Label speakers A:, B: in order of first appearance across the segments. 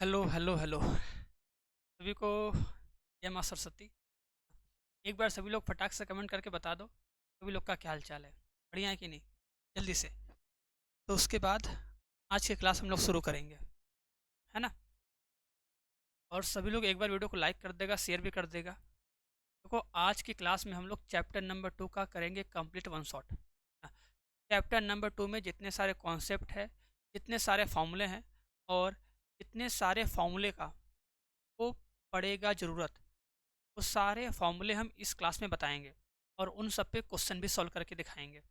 A: Hello hello hello सभी को। जय माँ सरस्वती। एक बार सभी लोग फटाक से कमेंट करके बता दो सभी लोग का क्या हाल चाल है, बढ़िया है कि नहीं, जल्दी से। तो उसके बाद आज की क्लास हम लोग शुरू करेंगे, है ना। और सभी लोग एक बार वीडियो को लाइक कर देगा, शेयर भी कर देगा। देखो आज की क्लास में हम लोग चैप्टर नंबर 2 का करेंगे complete one shot. Chapter number 2 में जितने सारे कॉन्सेप्ट है, जितने सारे फॉर्मूले हैं और जितने सारे फॉर्मूले का वो पड़ेगा ज़रूरत, वो सारे फॉर्मूले हम इस क्लास में बताएंगे और उन सब पे क्वेश्चन भी सॉल्व करके दिखाएंगे।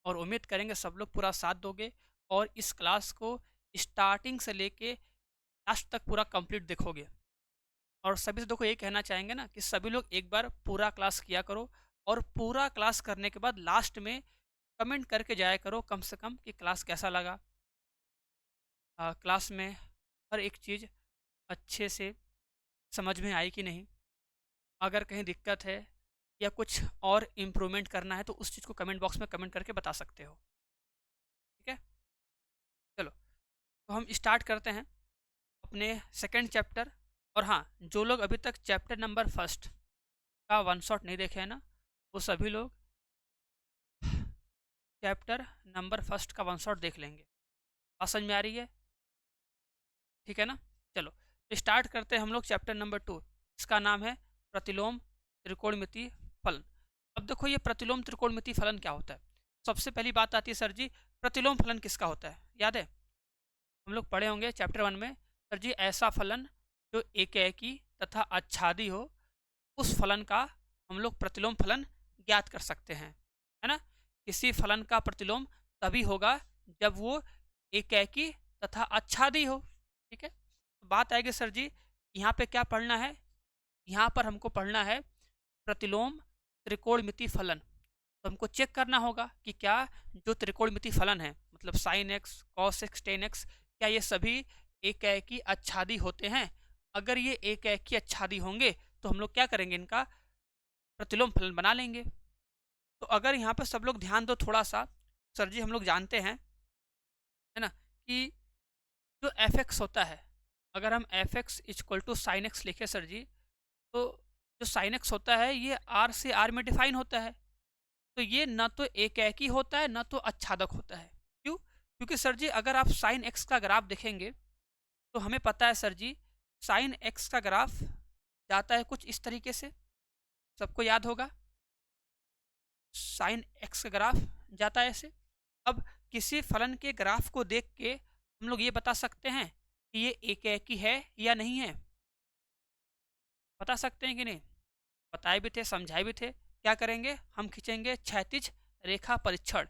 A: और उम्मीद करेंगे सब लोग पूरा साथ दोगे और इस क्लास को स्टार्टिंग से लेके लास्ट तक पूरा कंप्लीट देखोगे। और सभी से देखो ये कहना चाहेंगे ना कि सभी लोग एक बार पूरा क्लास किया करो और पूरा क्लास करने के बाद लास्ट में कमेंट करके जाया करो कम से कम कि क्लास कैसा लगा। क्लास में हर एक चीज़ अच्छे से समझ में आई कि नहीं, अगर कहीं दिक्कत है या कुछ और इम्प्रूवमेंट करना है तो उस चीज़ को कमेंट बॉक्स में कमेंट करके बता सकते हो। ठीक है, चलो तो हम स्टार्ट करते हैं अपने सेकंड चैप्टर। और हाँ, जो लोग अभी तक चैप्टर नंबर फर्स्ट का वन शॉट नहीं देखे हैं ना, वो सभी लोग चैप्टर नंबर फर्स्ट का वन शॉट देख लेंगे। बात समझ में आ रही है? ठीक है ना। चलो तो स्टार्ट करते हैं हम लोग चैप्टर नंबर 2। इसका नाम है प्रतिलोम त्रिकोणमितीय फलन। अब देखो ये प्रतिलोम त्रिकोणमितीय फलन क्या होता है। सबसे पहली बात आती है सर जी प्रतिलोम फलन किसका होता है, याद है हम लोग पढ़े होंगे चैप्टर 1 में। सर जी ऐसा फलन जो एकेकी तथा आच्छादी हो, उस फलन का हम लोग प्रतिलोम फलन ज्ञात कर सकते हैं, है ना। किसी फलन का प्रतिलोम तभी होगा जब वो एकेकी तथा आच्छादी हो। ठीक है, तो बात आएगी सर जी यहाँ पे क्या पढ़ना है। यहाँ पर हमको पढ़ना है प्रतिलोम त्रिकोणमितीय फलन। तो हमको चेक करना होगा कि क्या जो त्रिकोणमितीय फलन है मतलब sine x cos X tan x, क्या ये सभी एकेकी आच्छादी होते हैं। अगर ये एकेकी आच्छादी होंगे तो हम लोग क्या करेंगे, इनका प्रतिलोम फलन बना लेंगे। तो अगर यहाँ पर सब लोग ध्यान दो थोड़ा सा, सर जी हम लोग जानते हैं, है ना, कि जो एफ एक्स होता है, अगर हम F X equal to sine X लिखे सर जी, तो जो साइन एक्स होता है ये आर से आर में डिफाइन होता है। तो ये ना तो एकेकी होता है ना तो आच्छादक होता है। क्यों? क्योंकि सर जी अगर आप साइन एक्स का ग्राफ देखेंगे तो हमें पता है सर जी साइन एक्स का ग्राफ जाता है कुछ इस तरीके से, सबको याद होगा साइन एक्स का ग्राफ जाता है ऐसे। अब किसी फलन के ग्राफ को देख के हम लोग ये बता सकते हैं कि ये एकेकी है या नहीं है, बता सकते हैं कि नहीं। बताए भी थे, समझाए भी थे। क्या करेंगे, हम खींचेंगे क्षैतिज रेखा परीक्षण।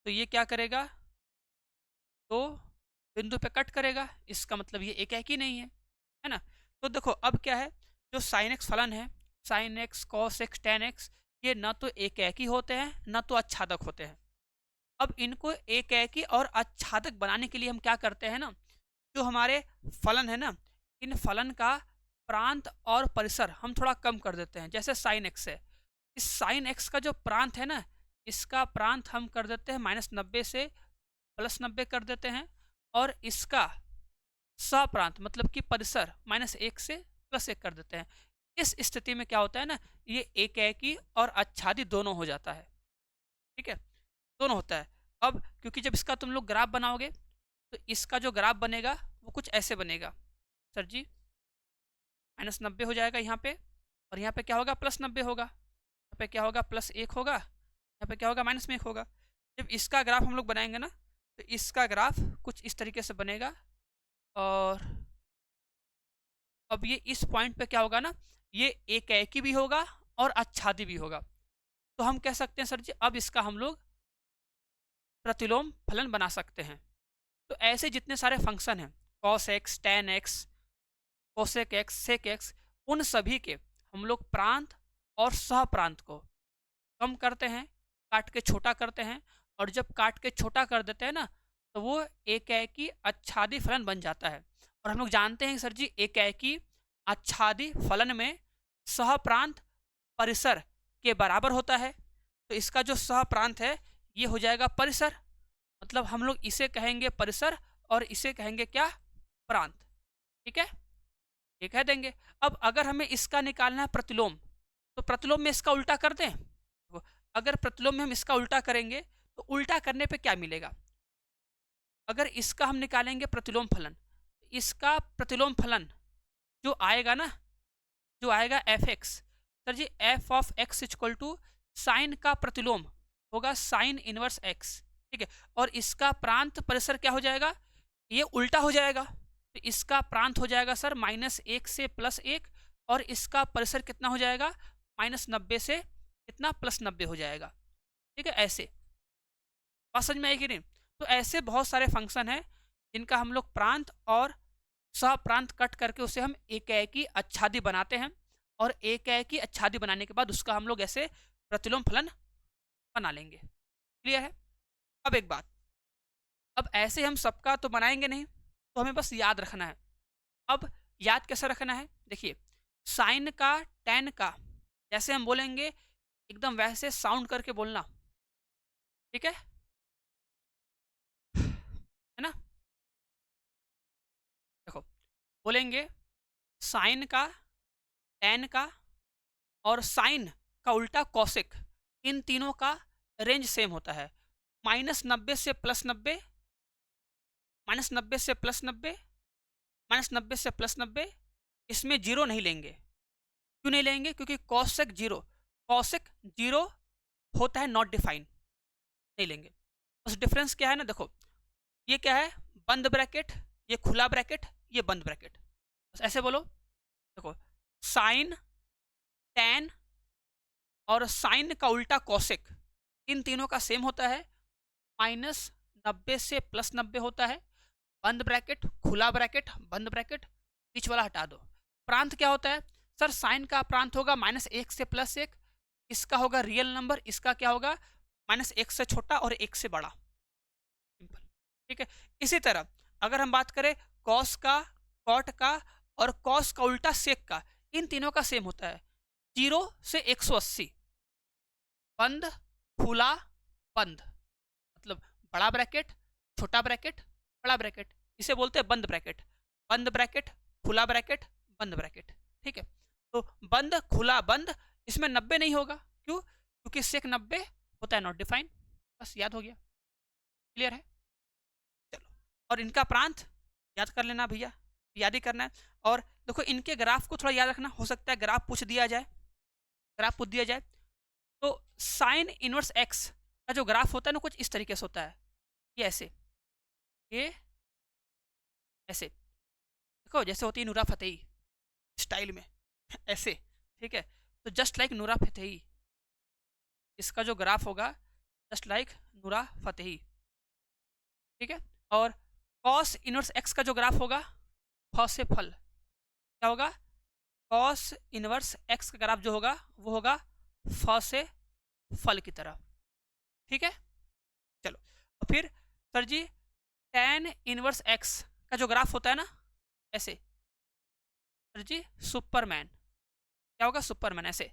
A: तो ये क्या करेगा, तो बिंदु पे कट करेगा, इसका मतलब ये एकेकी नहीं है ना। तो देखो अब क्या है, जो साइन एक्स फलन है, sine x cos X tan x, ये ना तो एकेकी होते हैं ना तो आच्छादक होते हैं। अब इनको एकेकी और आच्छादक बनाने के लिए हम क्या करते हैं ना, जो हमारे फलन है ना, इन फलन का प्रांत और परिसर हम थोड़ा कम कर देते हैं। जैसे साइन एक्स है, इस साइन एक्स का जो प्रांत है ना, इसका प्रांत हम कर देते हैं -90 से +90 कर देते हैं। और इसका सप्रांत मतलब कि परिसर -1 से +1 कर देते हैं। इस स्थिति में क्या होता है ना, ये एकेकी और आच्छादित दोनों हो जाता है। ठीक है, दोनों होता है। अब क्योंकि जब इसका तुम लोग ग्राफ बनाओगे तो इसका जो ग्राफ बनेगा वो कुछ ऐसे बनेगा सर जी, -90 हो जाएगा यहाँ पे, और यहाँ पे क्या होगा +90 होगा, यहाँ पे क्या होगा +1 होगा, यहाँ पे क्या होगा -1 होगा। जब इसका ग्राफ हम लोग बनाएंगे ना तो इसका ग्राफ कुछ इस तरीके से बनेगा। और अब ये इस पॉइंट पे क्या होगा ना, ये एकेकी भी होगा और आच्छादी भी होगा। तो हम कह सकते हैं सर जी अब इसका हम लोग प्रतिलोम फलन बना सकते हैं। तो ऐसे जितने सारे फंक्शन हैं, cos X tan X cosec X sec X, उन सभी के हम लोग प्रांत और सहप्रांत को कम करते हैं, काट के छोटा करते हैं। और जब काट के छोटा कर देते हैं ना तो वो एकेकी आच्छादी फलन बन जाता है। और हम लोग जानते हैं सर जी एकेकी आच्छादी फलन में सहप्रांत परिसर के बराबर होता है। तो इसका जो सहप्रांत है ये हो जाएगा परिसर, मतलब हम लोग इसे कहेंगे परिसर और इसे कहेंगे क्या, प्रांत। ठीक है, ये कह देंगे। अब अगर हमें इसका निकालना है प्रतिलोम, तो प्रतिलोम में इसका उल्टा कर दें। तो अगर प्रतिलोम में हम इसका उल्टा करेंगे तो उल्टा करने पे क्या मिलेगा? अगर इसका हम निकालेंगे प्रतिलोम फलन, इसका प्रतिलोम फलन जो आएगा ना, जो आएगा F X, sir ji F of X equal to sine का प्रतिलोम होगा साइन इनवर्स एक्स। ठीक है, और इसका प्रांत परिसर क्या हो जाएगा? ये उल्टा हो जाएगा, तो इसका प्रांत हो जाएगा सर -1 से +1, और इसका परिसर कितना हो जाएगा? -90 से कितना +90 हो जाएगा। ठीक है, ऐसे बात समझ में आएगी नहीं? तो ऐसे बहुत सारे फंक्शन हैं जिनका हम लोग प्रांत और सहप्रांत कट करके उसे हम एकाएकी अच्छादी बनाते हैं, और एकाएकी अच्छादी बनाने के बाद उसका हम लोग ऐसे प्रतिलोम फलन बना लेंगे। क्लियर है? अब एक बात, अब ऐसे हम सबका तो बनाएंगे नहीं, तो हमें बस याद रखना है। अब याद कैसे रखना है? देखिए, साइन का टैन का जैसे हम बोलेंगे एकदम वैसे साउंड करके बोलना। ठीक है ना? देखो, बोलेंगे साइन का, टैन का और साइन का उल्टा कॉसिक, इन तीनों का रेंज सेम होता है। -90 से +90, -90 से +90, -90 से +90, इसमें जीरो नहीं लेंगे। क्यों नहीं लेंगे? क्योंकि कॉसेक जीरो होता है नॉट डिफाइन, नहीं लेंगे। बस डिफरेंस क्या है ना, देखो ये क्या है? बंद ब्रैकेट, ये खुला ब्रैकेट, ये बंद ब्रैकेट। बस ऐसे बोलो। देखो, साइन, टैन और साइन का उल्टा कॉसेक, इन तीनों का सेम होता है। -90 से +90 होता है। बंद ब्रैकेट, खुला ब्रैकेट, बंद ब्रैकेट, बीच वाला हटा दो। प्रांत क्या होता है? सर साइन का प्रांत होगा -1 से +1, इसका होगा रियल नंबर, इसका क्या होगा? -1 से छोटा और 1 से बड़ा। सिंपल। ठीक है, इसी तरह अगर हम बात करें कॉस का, कॉट का और कॉस का उल्टा सेक का, इन तीनों का सेम होता है 0 से 180। बंद, खुला, बंद, मतलब बड़ा ब्रैकेट, छोटा ब्रैकेट, बड़ा ब्रैकेट, इसे बोलते हैं बंद ब्रैकेट। बंद ब्रैकेट, खुला ब्रैकेट, बंद ब्रैकेट। ठीक है, तो बंद, खुला, बंद, इसमें 90 नहीं होगा। क्यों? क्योंकि सेक 90 होता है नॉट डिफाइन। बस याद हो गया। क्लियर है? चलो, और इनका प्रांत याद कर लेना भैया, याद ही करना है। और देखो, इनके ग्राफ को थोड़ा याद रखना, हो सकता है ग्राफ पूछ दिया जाए, ग्राफ पूछ दिया जाए। तो साइन इनवर्स एक्स का जो ग्राफ होता है ना, कुछ इस तरीके से होता है। ये ऐसे, ये ऐसे, देखो जैसे होती है नूरा फतेही स्टाइल में ऐसे। ठीक है, तो जस्ट लाइक नूरा फतेही, इसका जो ग्राफ होगा जस्ट लाइक नूरा फतेही। ठीक है, और कॉस इनवर्स एक्स का जो ग्राफ होगा, फ से फल, क्या होगा? कॉस इनवर्स एक्स का ग्राफ जो होगा वो होगा फ से फल की तरह। ठीक है, चलो, और फिर sir ji tan inverse x का जो ग्राफ होता है ना, ऐसे, सर जी सुपरमैन, क्या होगा? सुपरमैन, ऐसे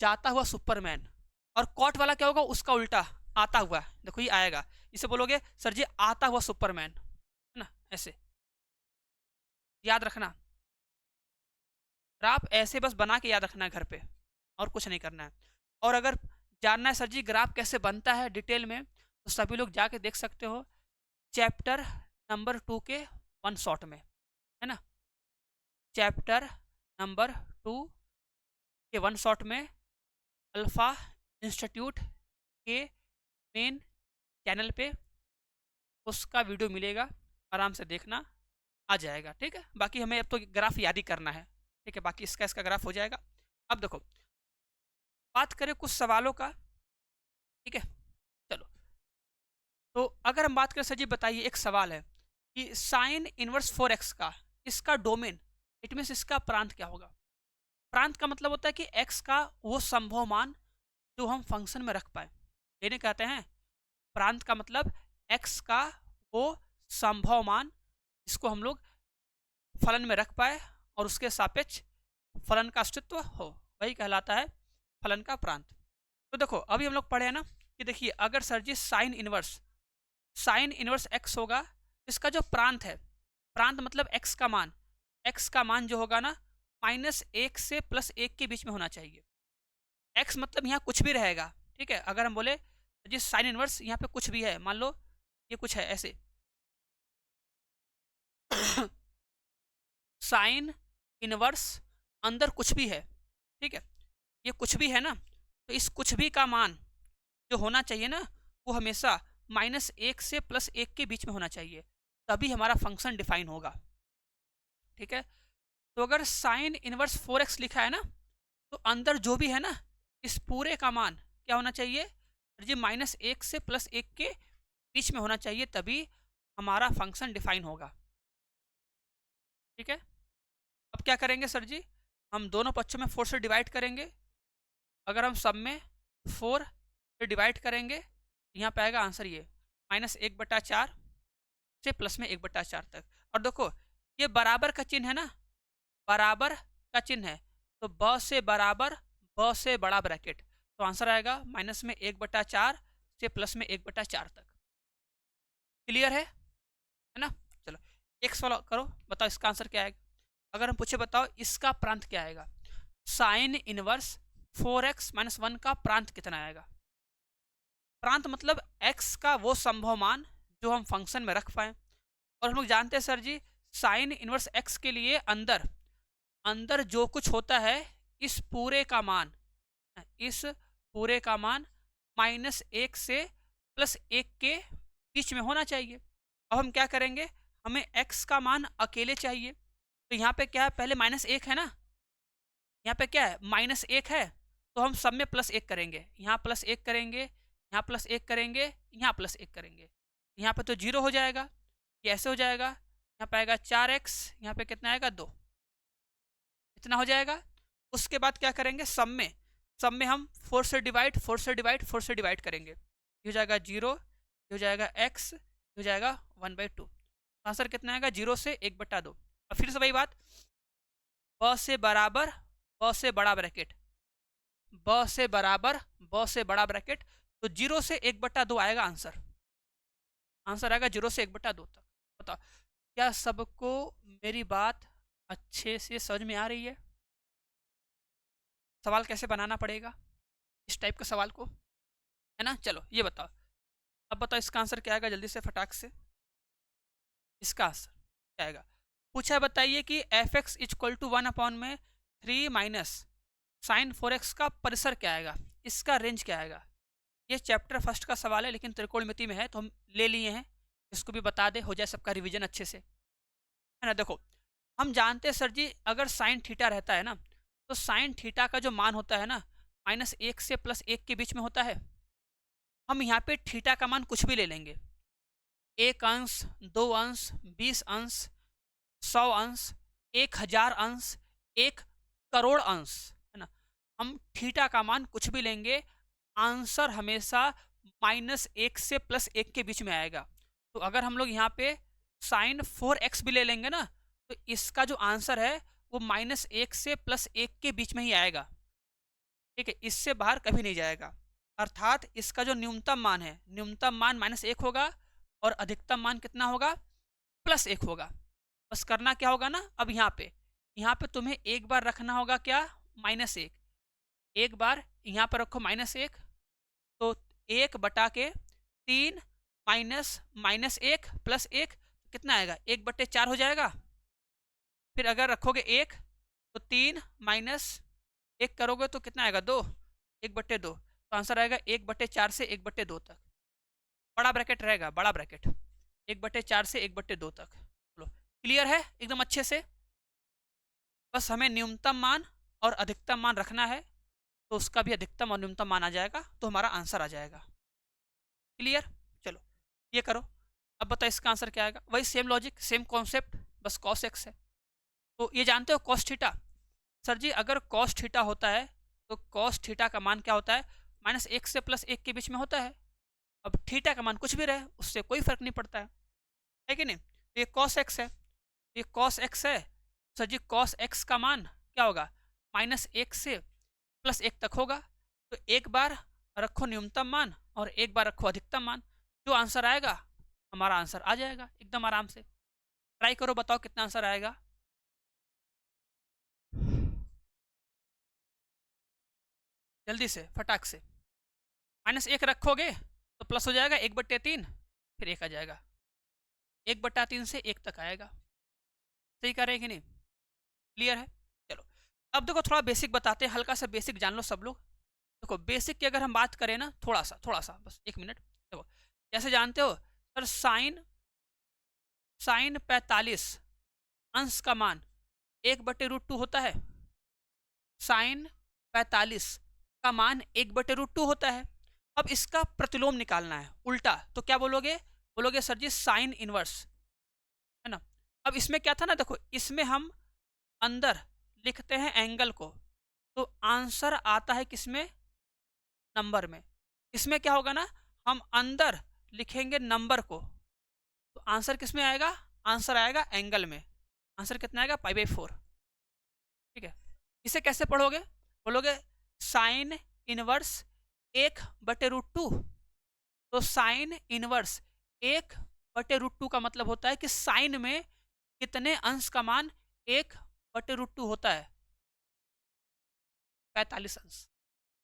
A: जाता हुआ सुपरमैन। और कॉट वाला क्या होगा? उसका उल्टा, आता हुआ। देखो ये आएगा, इसे बोलोगे सर जी आता हुआ सुपरमैन, है ना? ऐसे याद रखना, ग्राफ ऐसे बस बना के याद रखना है घर पे, और कुछ नहीं करना है। और अगर जानना है सर जी ग्राफ कैसे बनता है डिटेल में, तो सभी लोग जाके देख सकते हो चैप्टर नंबर 2 के 1 शॉट में, है ना? चैप्टर नंबर 2 के 1 शॉट में अल्फा इंस्टीट्यूट के मेन चैनल पे उसका वीडियो मिलेगा, आराम से देखना, आ जाएगा। ठीक है, बाकी हमें अब तो ग्राफ याद ही करना है। ठीक है, बाकी इसका ग्राफ हो जाएगा। अब देखो, बात करें कुछ सवालों का। ठीक है, चलो, तो अगर हम बात करें सर जी बताइए, एक सवाल है कि साइन इनवर्स 4x का, इसका डोमेन, इट मीन्स इसका प्रांत क्या होगा? प्रांत का मतलब होता है कि x का वो संभव मान जो हम फंक्शन में रख पाए, इन्हें कहते हैं प्रांत का मतलब x का वो संभव मान जिसको हम लोग फलन में रख पाए और उसके सापेक्ष फलन का अस्तित्व हो, वही कहलाता है फलन का प्रांत। तो देखो, अभी हम लोग पढ़े हैं ना कि देखिए, अगर sir ji sine inverse x होगा, इसका जो प्रांत है प्रांत मतलब एक्स का मान, एक्स का मान जो होगा ना -1 से +1 के बीच में होना चाहिए। एक्स मतलब यहाँ कुछ भी रहेगा, ठीक है। अगर हम बोले जी साइन इनवर्स यहाँ पे कुछ भी है, मान लो ये कुछ है ऐसे साइन इनवर्स अंदर कुछ भी है, ठीक है, ये कुछ भी है ना, तो इस कुछ भी का मान जो होना चाहिए ना वो हमेशा -1 से +1 के बीच में होना चाहिए, तभी हमारा फंक्शन डिफाइन होगा, ठीक है। तो अगर साइन इनवर्स 4x लिखा है ना, तो अंदर जो भी है ना इस पूरे का मान क्या होना चाहिए जी -1 से +1 के बीच में होना चाहिए, तभी हमारा फंक्शन डिफाइन होगा, ठीक है। अब क्या करेंगे सर जी, हम दोनों पक्षों में 4 से डिवाइड करेंगे। अगर हम सब में 4 से डिवाइड करेंगे यहाँ पे आएगा आंसर ये -1/4 से प्लस में 1/4 तक। और देखो ये बराबर का चिन्ह है ना, बराबर का चिन्ह है, तो ब से बराबर ब से बड़ा ब्रैकेट, तो आंसर आएगा माइनस में 1/4 से प्लस में 1/4 तक। क्लियर है ना। चलो एक्स वाला करो, बताओ इसका आंसर क्या आएगा। अगर हम पूछे बताओ इसका प्रांत क्या आएगा, साइन इनवर्स 4x - 1 का प्रांत कितना आएगा। प्रांत मतलब x का वो संभव मान जो हम फंक्शन में रख पाए। और हम लोग जानते हैं sir ji sine inverse x के लिए अंदर अंदर जो कुछ होता है इस पूरे का मान, इस पूरे का मान -1 से +1 के बीच में होना चाहिए। अब हम क्या करेंगे, हमें x का मान अकेले चाहिए, तो यहाँ पे क्या है पहले -1 है ना, यहाँ पे क्या है -1 है, तो हम सब में +1 करेंगे, यहाँ +1 करेंगे, यहाँ +1 करेंगे, यहाँ +1 करेंगे, यहाँ पे तो 0 हो जाएगा, ये ऐसे हो जाएगा, यहाँ पे आएगा 4x, यहाँ पे कितना आएगा 2, इतना हो जाएगा। उसके बाद क्या करेंगे, सब में हम 4 से डिवाइड 4 से डिवाइड 4 से डिवाइड करेंगे, ये हो जाएगा 0, ये हो जाएगा x, ये हो जाएगा 1/2, आंसर कितना आएगा 0 से 1/2। अब फिर से वही बात, ब से बराबर ब से बड़ा ब्रैकेट, ब से बराबर ब से बड़ा ब्रैकेट, तो 0 से 1/2 आएगा आंसर, आंसर आएगा 0 से 1/2 तक। बताओ क्या सबको मेरी बात अच्छे से समझ में आ रही है। सवाल कैसे बनाना पड़ेगा इस टाइप का सवाल को, है ना। चलो ये बताओ, अब बताओ इसका आंसर क्या आएगा जल्दी से फटाक से, इसका आंसर क्या आएगा। पूछा है बताइए कि f(x) = 1/3 माइनस साइन 4x का परिसर क्या आएगा, इसका रेंज क्या आएगा। ये चैप्टर फर्स्ट का सवाल है लेकिन त्रिकोणमिति में है तो हम ले लिए हैं, इसको भी बता दे, हो जाए सबका रिवीजन अच्छे से, है ना। देखो हम जानते हैं सर जी अगर साइन थीटा रहता है ना, तो साइन थीटा का जो मान होता है ना -1 से +1 के बीच में होता है। हम यहाँ पे थीटा का मान कुछ भी ले लेंगे, 1 अंश, 2 अंश, 20 अंश, 100 अंश, 1000 अंश, 1 करोड़ अंश, है ना। हम थीटा का मान कुछ भी लेंगे, आंसर हमेशा -1 से +1 के बीच में आएगा। तो अगर हम लोग यहाँ पे साइन 4x भी ले लेंगे ना, तो इसका जो आंसर है वो -1 से +1 के बीच में ही आएगा, ठीक है, इससे बाहर कभी नहीं जाएगा। अर्थात इसका जो न्यूनतम मान है, न्यूनतम मान -1 होगा और अधिकतम मान कितना होगा +1 होगा। बस करना क्या होगा ना, अब यहाँ पे तुम्हें एक बार रखना होगा क्या -1, एक बार यहाँ पर रखो -1, तो 1/3 -1 + 1 कितना आएगा 1/4 हो जाएगा। फिर अगर रखोगे 1 तो 3 - 1 करोगे तो कितना आएगा 2, 1/2, तो आंसर आएगा 1/4 से 1/2 तक, बड़ा ब्रैकेट रहेगा, बड़ा ब्रैकेट 1/4 से 1/2 तक। चलो क्लियर है एकदम अच्छे से। बस हमें न्यूनतम मान और अधिकतम मान रखना है, तो उसका भी अधिकतम और न्यूनतम मान आ जाएगा, तो हमारा आंसर आ जाएगा। क्लियर। चलो ये करो, अब बताओ इसका आंसर क्या आएगा। वही सेम लॉजिक सेम कॉन्सेप्ट, बस cos x है। तो ये जानते हो cos थीटा, सर जी अगर cos थीटा होता है तो cos थीटा का मान क्या होता है -1 से +1 के बीच में होता है। अब थीटा का मान कुछ भी रहे उससे कोई फर्क नहीं पड़ता है कि नहीं। तो ये cos x है, ये cos x है, सर जी cos x का मान क्या होगा -1 से +1 तक होगा। तो एक बार रखो न्यूनतम मान और एक बार रखो अधिकतम मान, जो आंसर आएगा हमारा आंसर आ जाएगा एकदम आराम से। ट्राई करो, बताओ कितना आंसर आएगा। जल्दी से, फटाक से। -1 रखोगे तो प्लस हो जाएगा 1/3, फिर 1 आ जाएगा, 1/3 से 1 तक आएगा। सही कह रहे हैं कि नहीं? क्लियर है? चलो, अब देखो थोड़ा बेसिक बताते हैं, हल्का सा बेसिक जान लो सब लोग। देखो बेसिक की अगर हम बात करें ना, थोड़ा सा बस 1 मिनट। देखो जैसे जानते हो सर, साइन 45 अंश का मान 1/√2 होता है। साइन 45 का मान 1/√2 होता है। अब इसका प्रतिलोम निकालना है उल्टा, तो क्या बोलोगे? बोलोगे सर जी साइन इनवर्स, है ना। अब इसमें क्या था ना, देखो इसमें हम अंदर लिखते हैं एंगल को, तो आंसर आता है किसमें? नंबर में। इसमें क्या होगा ना, हम अंदर लिखेंगे नंबर को, तो आंसर किसमें आएगा? आंसर आएगा एंगल में। आंसर कितना आएगा? π/4। ठीक है, इसे कैसे पढ़ोगे? बोलोगे साइन इनवर्स 1/√2, तो साइन इनवर्स 1/√2 का मतलब होता है कि साइन में कितने अंश का मान 1/√2 होता है? 45 अंश।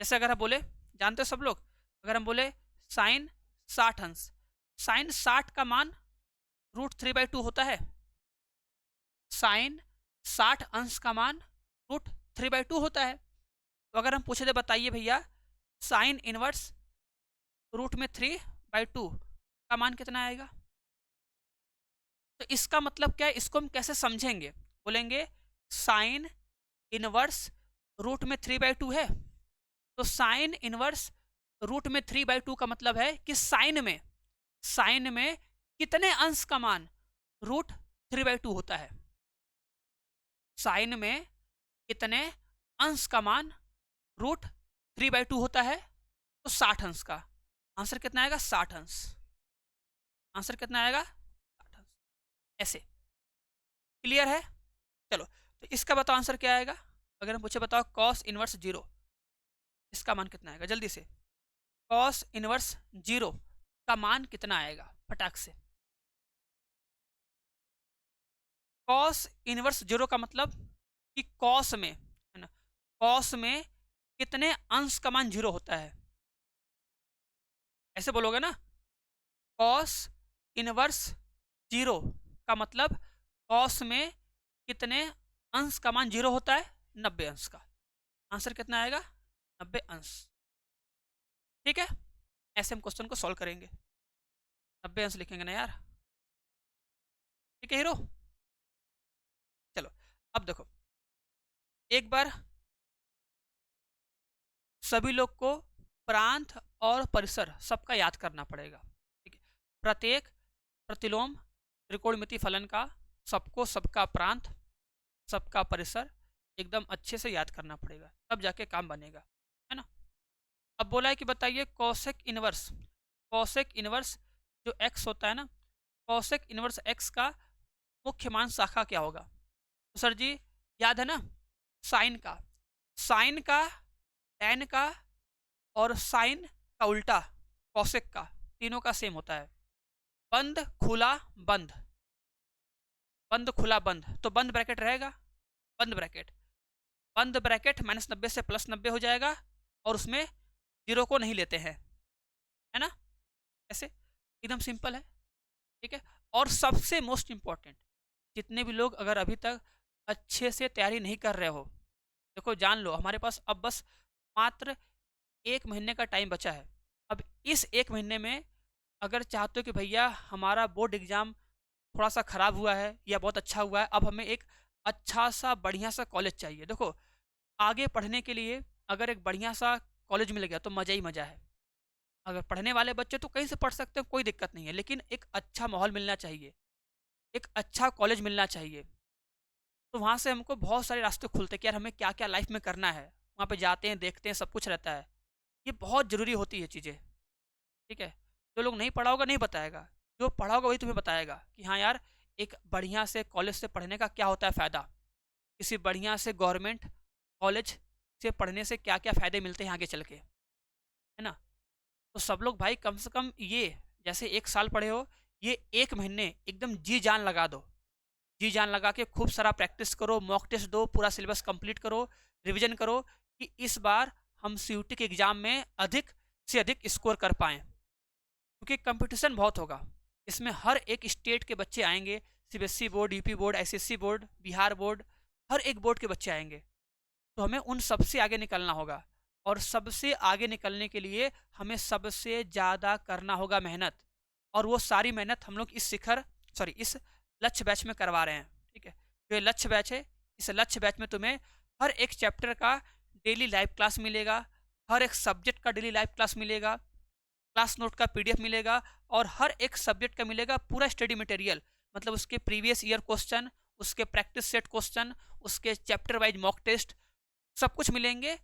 A: जैसे अगर हम बोले, जानते हो सब लोग, अगर हम बोले साइन 60 अंश, साइन 60 का मान √3/2 होता है। साइन 60 अंश का मान √3/2 होता है। तो अगर हम पूछे थे बताइए भैया साइन इनवर्स √3/2 का मान कितना आएगा, तो इसका मतलब क्या है, इसको हम कैसे समझेंगे? बोलेंगे साइन इनवर्स √3/2 है, तो साइन इनवर्स √3/2 का मतलब है कि साइन में कितने अंश का मान √3/2 होता है। साइन में कितने अंश का मान √3/2 होता है, तो 60 अंश का। आंसर कितना आएगा? 60 अंश। आंसर कितना आएगा? 60 अंश। ऐसे क्लियर है? चलो, तो इसका बताओ आंसर क्या आएगा। अगर हम पूछे बताओ कॉस इनवर्स 0, इसका मान कितना आएगा? जल्दी से, कॉस इनवर्स 0 का मान कितना आएगा? फटाक से। कॉस इनवर्स 0 का मतलब कि कॉस में, है ना, कॉस में कितने अंश का मान 0 होता है, ऐसे बोलोगे ना। कॉस इनवर्स 0 का मतलब कॉस में कितने अंश का मान 0 होता है? 90 अंश का। आंसर कितना आएगा? 90 अंश। ठीक है, ऐसे हम क्वेश्चन को सॉल्व करेंगे। 90 अंश लिखेंगे ना यार। ठीक है हीरो। चलो, अब देखो एक बार सभी लोग को प्रांत और परिसर सबका याद करना पड़ेगा। ठीक है, प्रत्येक प्रतिलोम त्रिकोणमिति फलन का सबको सबका प्रांत सबका परिसर एकदम अच्छे से याद करना पड़ेगा, तब जाके काम बनेगा, है ना। अब बोला है कि बताइए कौशिक इनवर्स जो x होता है ना, कौशिक इनवर्स x का मुख्य मान शाखा क्या होगा? तो सर जी याद है ना, साइन का tan का और साइन का उल्टा कौशिक का, तीनों का सेम होता है। बंद खुला बंद, बंद खुला बंद, तो बंद ब्रैकेट रहेगा, बंद ब्रैकेट -90 से +90 हो जाएगा, और उसमें 0 को नहीं लेते हैं, है ना। ऐसे एकदम सिंपल है। ठीक है, और सबसे मोस्ट इंपॉर्टेंट, जितने भी लोग अगर अभी तक अच्छे से तैयारी नहीं कर रहे हो, देखो जान लो हमारे पास अब बस मात्र 1 महीने का टाइम बचा है। अब इस 1 महीने में अगर चाहते हो कि भैया हमारा बोर्ड एग्जाम थोड़ा सा खराब हुआ है या बहुत अच्छा हुआ है, अब हमें एक अच्छा सा बढ़िया सा कॉलेज चाहिए। देखो आगे पढ़ने के लिए अगर एक बढ़िया सा कॉलेज मिल गया तो मज़ा ही मज़ा है। अगर पढ़ने वाले बच्चे तो कहीं से पढ़ सकते हैं, कोई दिक्कत नहीं है, लेकिन एक अच्छा माहौल मिलना चाहिए, एक अच्छा कॉलेज मिलना चाहिए। तो वहाँ से हमको बहुत सारे रास्ते खुलते हैं कि यार हमें क्या क्या लाइफ में करना है। वहाँ पे जाते हैं, देखते हैं, सब कुछ रहता है। ये बहुत ज़रूरी होती है चीज़ें। ठीक है, जो लोग नहीं पढ़ा होगा नहीं बताएगा, जो पढ़ा होगा वही तुम्हें बताएगा कि हाँ यार एक बढ़िया से कॉलेज से पढ़ने का क्या होता है फ़ायदा, किसी बढ़िया से गवर्नमेंट कॉलेज से पढ़ने से क्या क्या फ़ायदे मिलते हैं आगे चल के, है ना। तो सब लोग भाई कम से कम ये जैसे 1 साल पढ़े हो, ये 1 महीने एकदम जी जान लगा दो। जी जान लगा के खूब सारा प्रैक्टिस करो, मॉक टेस्ट दो, पूरा सिलेबस कंप्लीट करो, रिवीजन करो कि इस बार हम सीयूटी के एग्जाम में अधिक से अधिक स्कोर कर पाएँ। क्योंकि कंपटीशन बहुत होगा। इसमें हर एक स्टेट के बच्चे आएँगे, CBSE board, UP board, SSC board, Bihar board, हर एक बोर्ड के बच्चे आएँगे। तो हमें उन सबसे आगे निकलना होगा और सबसे आगे निकलने के लिए हमें सबसे ज़्यादा करना होगा मेहनत, और वो सारी मेहनत हम लोग इस लक्ष्य बैच में करवा रहे हैं। ठीक है, जो ये लक्ष्य बैच है, इस लक्ष्य बैच में तुम्हें हर एक चैप्टर का डेली लाइव क्लास मिलेगा, हर एक सब्जेक्ट का डेली लाइव क्लास मिलेगा, क्लास नोट का पीडीएफ मिलेगा, और हर एक सब्जेक्ट का मिलेगा पूरा स्टडी मटेरियल, मतलब उसके प्रीवियस ईयर क्वेश्चन, उसके प्रैक्टिस सेट क्वेश्चन, उसके चैप्टर वाइज मॉक टेस्ट, सब कुछ मिलेंगे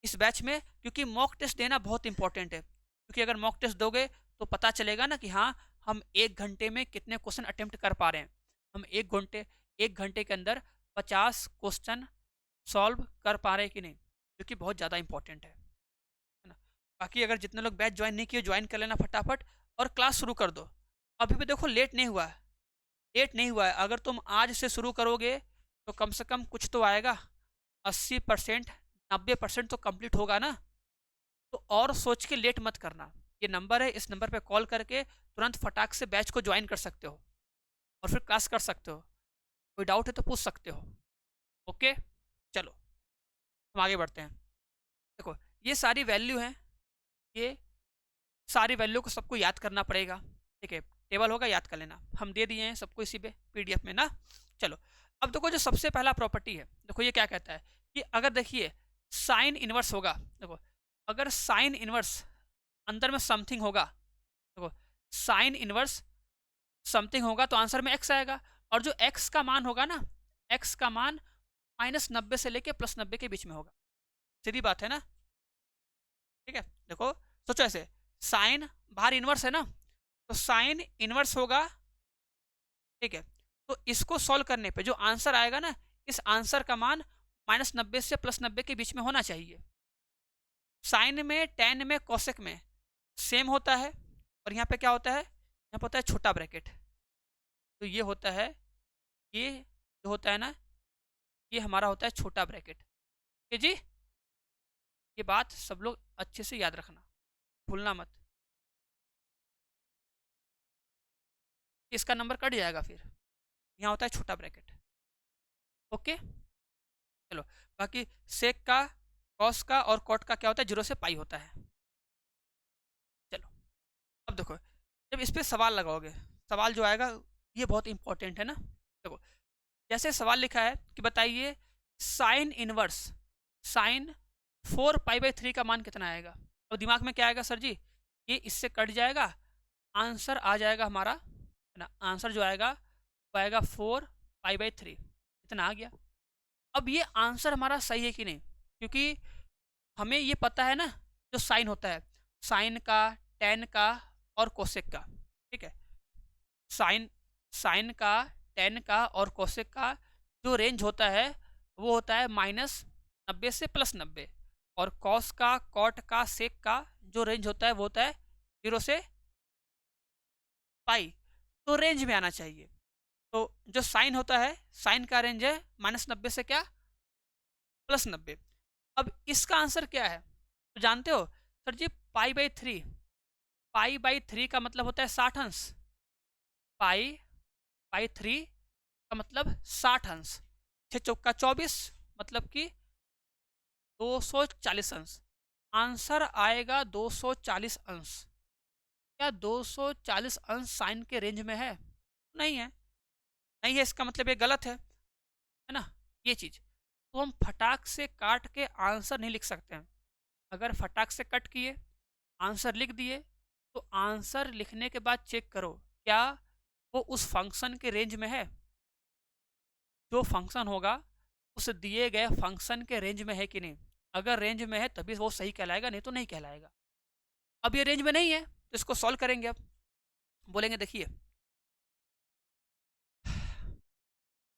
A: इस बैच में। क्योंकि मॉक टेस्ट देना बहुत इंपॉर्टेंट है, क्योंकि अगर मॉक टेस्ट दोगे तो पता चलेगा ना कि हाँ, हम 1 घंटे में कितने क्वेश्चन अटेम्प्ट कर पा रहे हैं, हम 1 घंटे के अंदर 50 क्वेश्चन सॉल्व कर पा रहे हैं कि नहीं, जो कि बहुत ज़्यादा इंपॉर्टेंट है ना। बाकी अगर जितने लोग बैच ज्वाइन नहीं किए, ज्वाइन कर लेना फटाफट और क्लास शुरू कर दो। अभी भी देखो लेट नहीं हुआ है, लेट नहीं हुआ है। अगर तुम आज से शुरू करोगे तो कम से कम कुछ तो आएगा, 80% 90% तो कंप्लीट होगा ना। तो और सोच के लेट मत करना। ये नंबर है, इस नंबर पे कॉल करके तुरंत फटाक से बैच को ज्वाइन कर सकते हो और फिर क्लास कर सकते हो। कोई डाउट है तो पूछ सकते हो। ओके, चलो हम आगे बढ़ते हैं। देखो ये सारी वैल्यू हैं, ये सारी वैल्यू को सबको याद करना पड़ेगा। ठीक है, टेबल होगा, याद कर लेना, हम दे दिए हैं सबको इसी पे पीडीएफ में ना। चलो अब देखो, जो सबसे पहला प्रॉपर्टी है, देखो ये क्या कहता है कि अगर देखिए साइन इनवर्स होगा, देखो अगर साइन इनवर्स अंदर में समथिंग होगा, देखो साइन इनवर्स समथिंग होगा तो आंसर में एक्स आएगा, और जो एक्स का मान होगा ना, एक्स का मान -90 से लेके +90 के बीच में होगा। सीधी बात है ना। ठीक है, देखो सोचो ऐसे, साइन बाहर इनवर्स है ना, तो साइन इनवर्स होगा। ठीक है, तो इसको सॉल्व करने पे जो आंसर आएगा ना, इस आंसर का मान -90 से +90 के बीच में होना चाहिए। साइन में, टेन में, कोसेक में सेम होता है, और यहाँ पे क्या होता है, यहाँ पे होता है छोटा ब्रैकेट। तो ये होता है, ये जो होता है ना, ये हमारा होता है छोटा ब्रैकेट। ठीक है जी, ये बात सब लोग अच्छे से याद रखना, भूलना मत। इसका नंबर कट जाएगा फिर, यहाँ होता है छोटा ब्रैकेट। ओके, चलो बाकी सेक का, कॉस का और कॉट का क्या होता है, 0 से पाई होता है। चलो अब देखो, जब इस पर सवाल लगाओगे, सवाल जो आएगा ये बहुत इंपॉर्टेंट है ना। देखो जैसे सवाल लिखा है कि बताइए साइन इनवर्स साइन 4π/3 का मान कितना आएगा। तो दिमाग में क्या आएगा, सर जी ये इससे कट जाएगा, आंसर आ जाएगा हमारा, है ना, आंसर जो आएगा वो आएगा 4π/3, इतना आ गया। अब ये आंसर हमारा सही है कि नहीं, क्योंकि हमें ये पता है ना, जो साइन होता है, साइन का, टेन का और कोसेक का। ठीक है, साइन साइन का, टेन का और कोसेक का जो रेंज होता है वो होता है -90 से +90, और कॉस का, कॉट का, सेक का जो रेंज होता है वो होता है 0 से पाई। तो रेंज में आना चाहिए। तो जो साइन होता है, साइन का रेंज है -90 से क्या, +90। अब इसका आंसर क्या है तो जानते हो, सर जी π/3, π/3 का मतलब होता है 60 अंश, π/3 का मतलब 60 अंश, 6 चौका 24, मतलब कि 240 अंश। आंसर आएगा 240 अंश। क्या 240 अंश साइन के रेंज में है? नहीं है, नहीं है, इसका मतलब ये गलत है ना, ये चीज। तो हम फटाक से काट के आंसर नहीं लिख सकते हैं। अगर फटाक से कट किए, आंसर लिख दिए, तो आंसर लिखने के बाद चेक करो क्या वो उस फंक्शन के रेंज में है। जो फंक्शन होगा उस दिए गए फंक्शन के रेंज में है कि नहीं। अगर रेंज में है तभी वो सही कहलाएगा, नहीं तो नहीं कहलाएगा। अब ये रेंज में नहीं है तो इसको सॉल्व करेंगे। अब बोलेंगे देखिए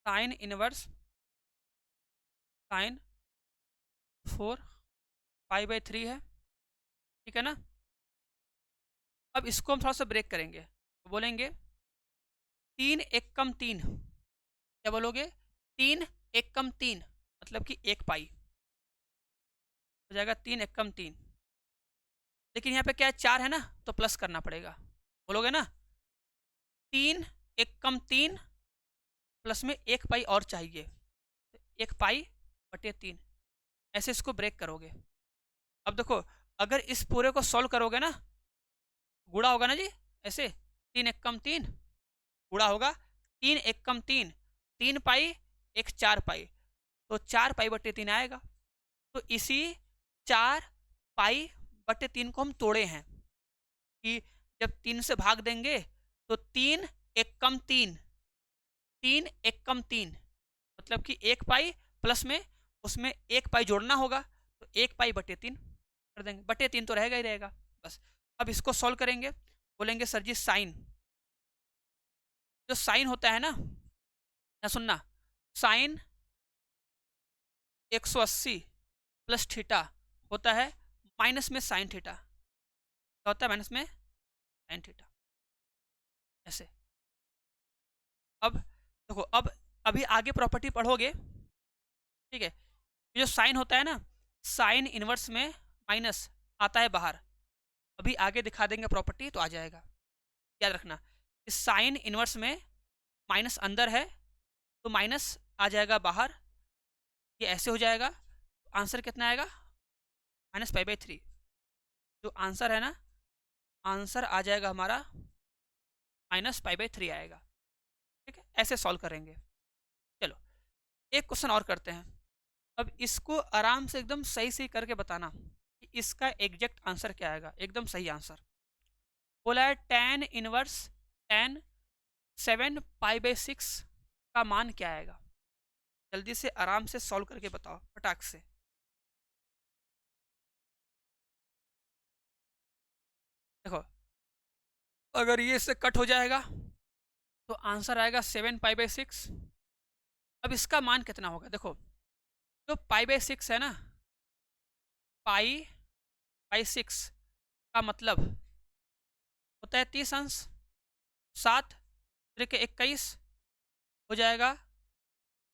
A: साइन इनवर्स साइन 4π/3 है, ठीक है ना। अब इसको हम थोड़ा सा ब्रेक करेंगे, तो बोलेंगे 3 × 3 क्या बोलोगे? 3 1 कम 3 मतलब कि 1 पाई हो जाएगा। 3 1 कम 3, लेकिन यहाँ पे क्या है 4 है ना, तो प्लस करना पड़ेगा। बोलोगे ना? 3 1 कम 3 प्लस में 1 पाई और चाहिए, 1 पाई बटे 3, ऐसे इसको ब्रेक करोगे। अब देखो, अगर इस पूरे को सॉल्व करोगे ना, गुणा होगा ना जी, ऐसे 3 1 कम 3 गुणा होगा, 3 1 कम 3 3 पाई, 1 4 पाई, तो 4 पाई बटे 3 आएगा। तो इसी 4 पाई बटे 3 को हम तोड़े हैं कि जब 3 से भाग देंगे तो 3 1 कम 3 3 1 कम 3 मतलब कि 1 पाई प्लस में उसमें 1 पाई जोड़ना होगा, तो 1 पाई बटे 3 कर देंगे। बटे 3 तो रहेगा ही रहेगा बस। अब इसको सॉल्व करेंगे, बोलेंगे सर जी साइन, जो साइन होता है ना, या सुनना, साइन 180 प्लस थीटा होता है माइनस में साइन थीटा। क्या होता है? माइनस में साइन थीटा, ऐसे। अब देखो, अब अभी आगे प्रॉपर्टी पढ़ोगे, ठीक है? जो साइन होता है ना, साइन इनवर्स में माइनस आता है बाहर, अभी आगे दिखा देंगे प्रॉपर्टी तो आ जाएगा। याद रखना, इस साइन इनवर्स में माइनस अंदर है तो माइनस आ जाएगा बाहर, ये ऐसे हो जाएगा। आंसर कितना आएगा? -π/3। जो आंसर है ना, आंसर आ जाएगा हमारा -π/3 आएगा। ठीक है, ऐसे सॉल्व करेंगे। चलो एक क्वेश्चन और करते हैं। अब इसको आराम से एकदम सही सही करके बताना कि इसका एग्जैक्ट आंसर क्या आएगा, एकदम सही आंसर। बोला है tan इनवर्स tan 7π/6 का मान क्या आएगा? जल्दी से आराम से सॉल्व करके बताओ फटाक से। देखो, अगर ये इससे कट हो जाएगा तो आंसर आएगा 7π/6। अब इसका मान कितना होगा? देखो, जो π/6 है ना, π/6 का मतलब होता है 30 अंश, 7 त्रिक 21 हो जाएगा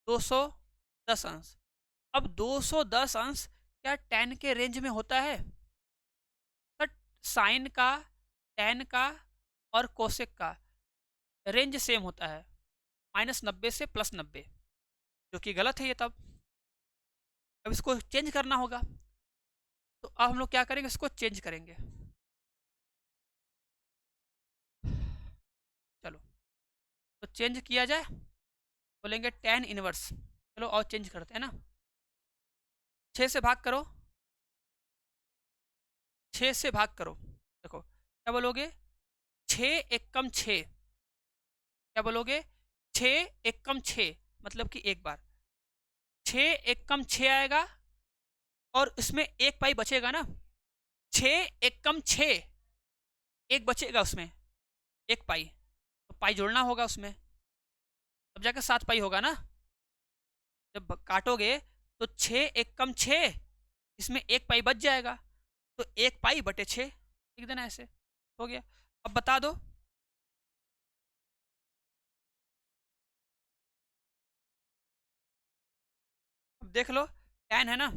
A: 210 अंश। अब 210 अंश क्या tan के रेंज में होता है? बट साइन का, tan का और कोसेक का रेंज सेम होता है, -90 से +90, जो कि गलत है ये तब। अब इसको चेंज करना होगा, तो अब हम लोग क्या करेंगे? इसको चेंज करेंगे। चलो तो चेंज किया जाए, बोलेंगे tan इनवर्स। चलो और चेंज करते हैं ना, 6 से भाग करो, 6 से भाग करो। देखो क्या बोलोगे? 6 1 कम 6, क्या बोलोगे? 6 1 कम 6 मतलब कि एक बार 6 1 कम 6 आएगा और इसमें 1 पाई बचेगा ना, 6 1 कम 6, एक बचेगा उसमें, 1 पाई, तो पाई जोड़ना होगा उसमें, तब जाकर 7 पाई होगा ना। जब काटोगे तो 6 1 कम 6, इसमें 1 पाई बच जाएगा, तो 1 पाई बटे 6 लिख देना, ऐसे हो गया। अब बता दो, अब देख लो, tan है ना,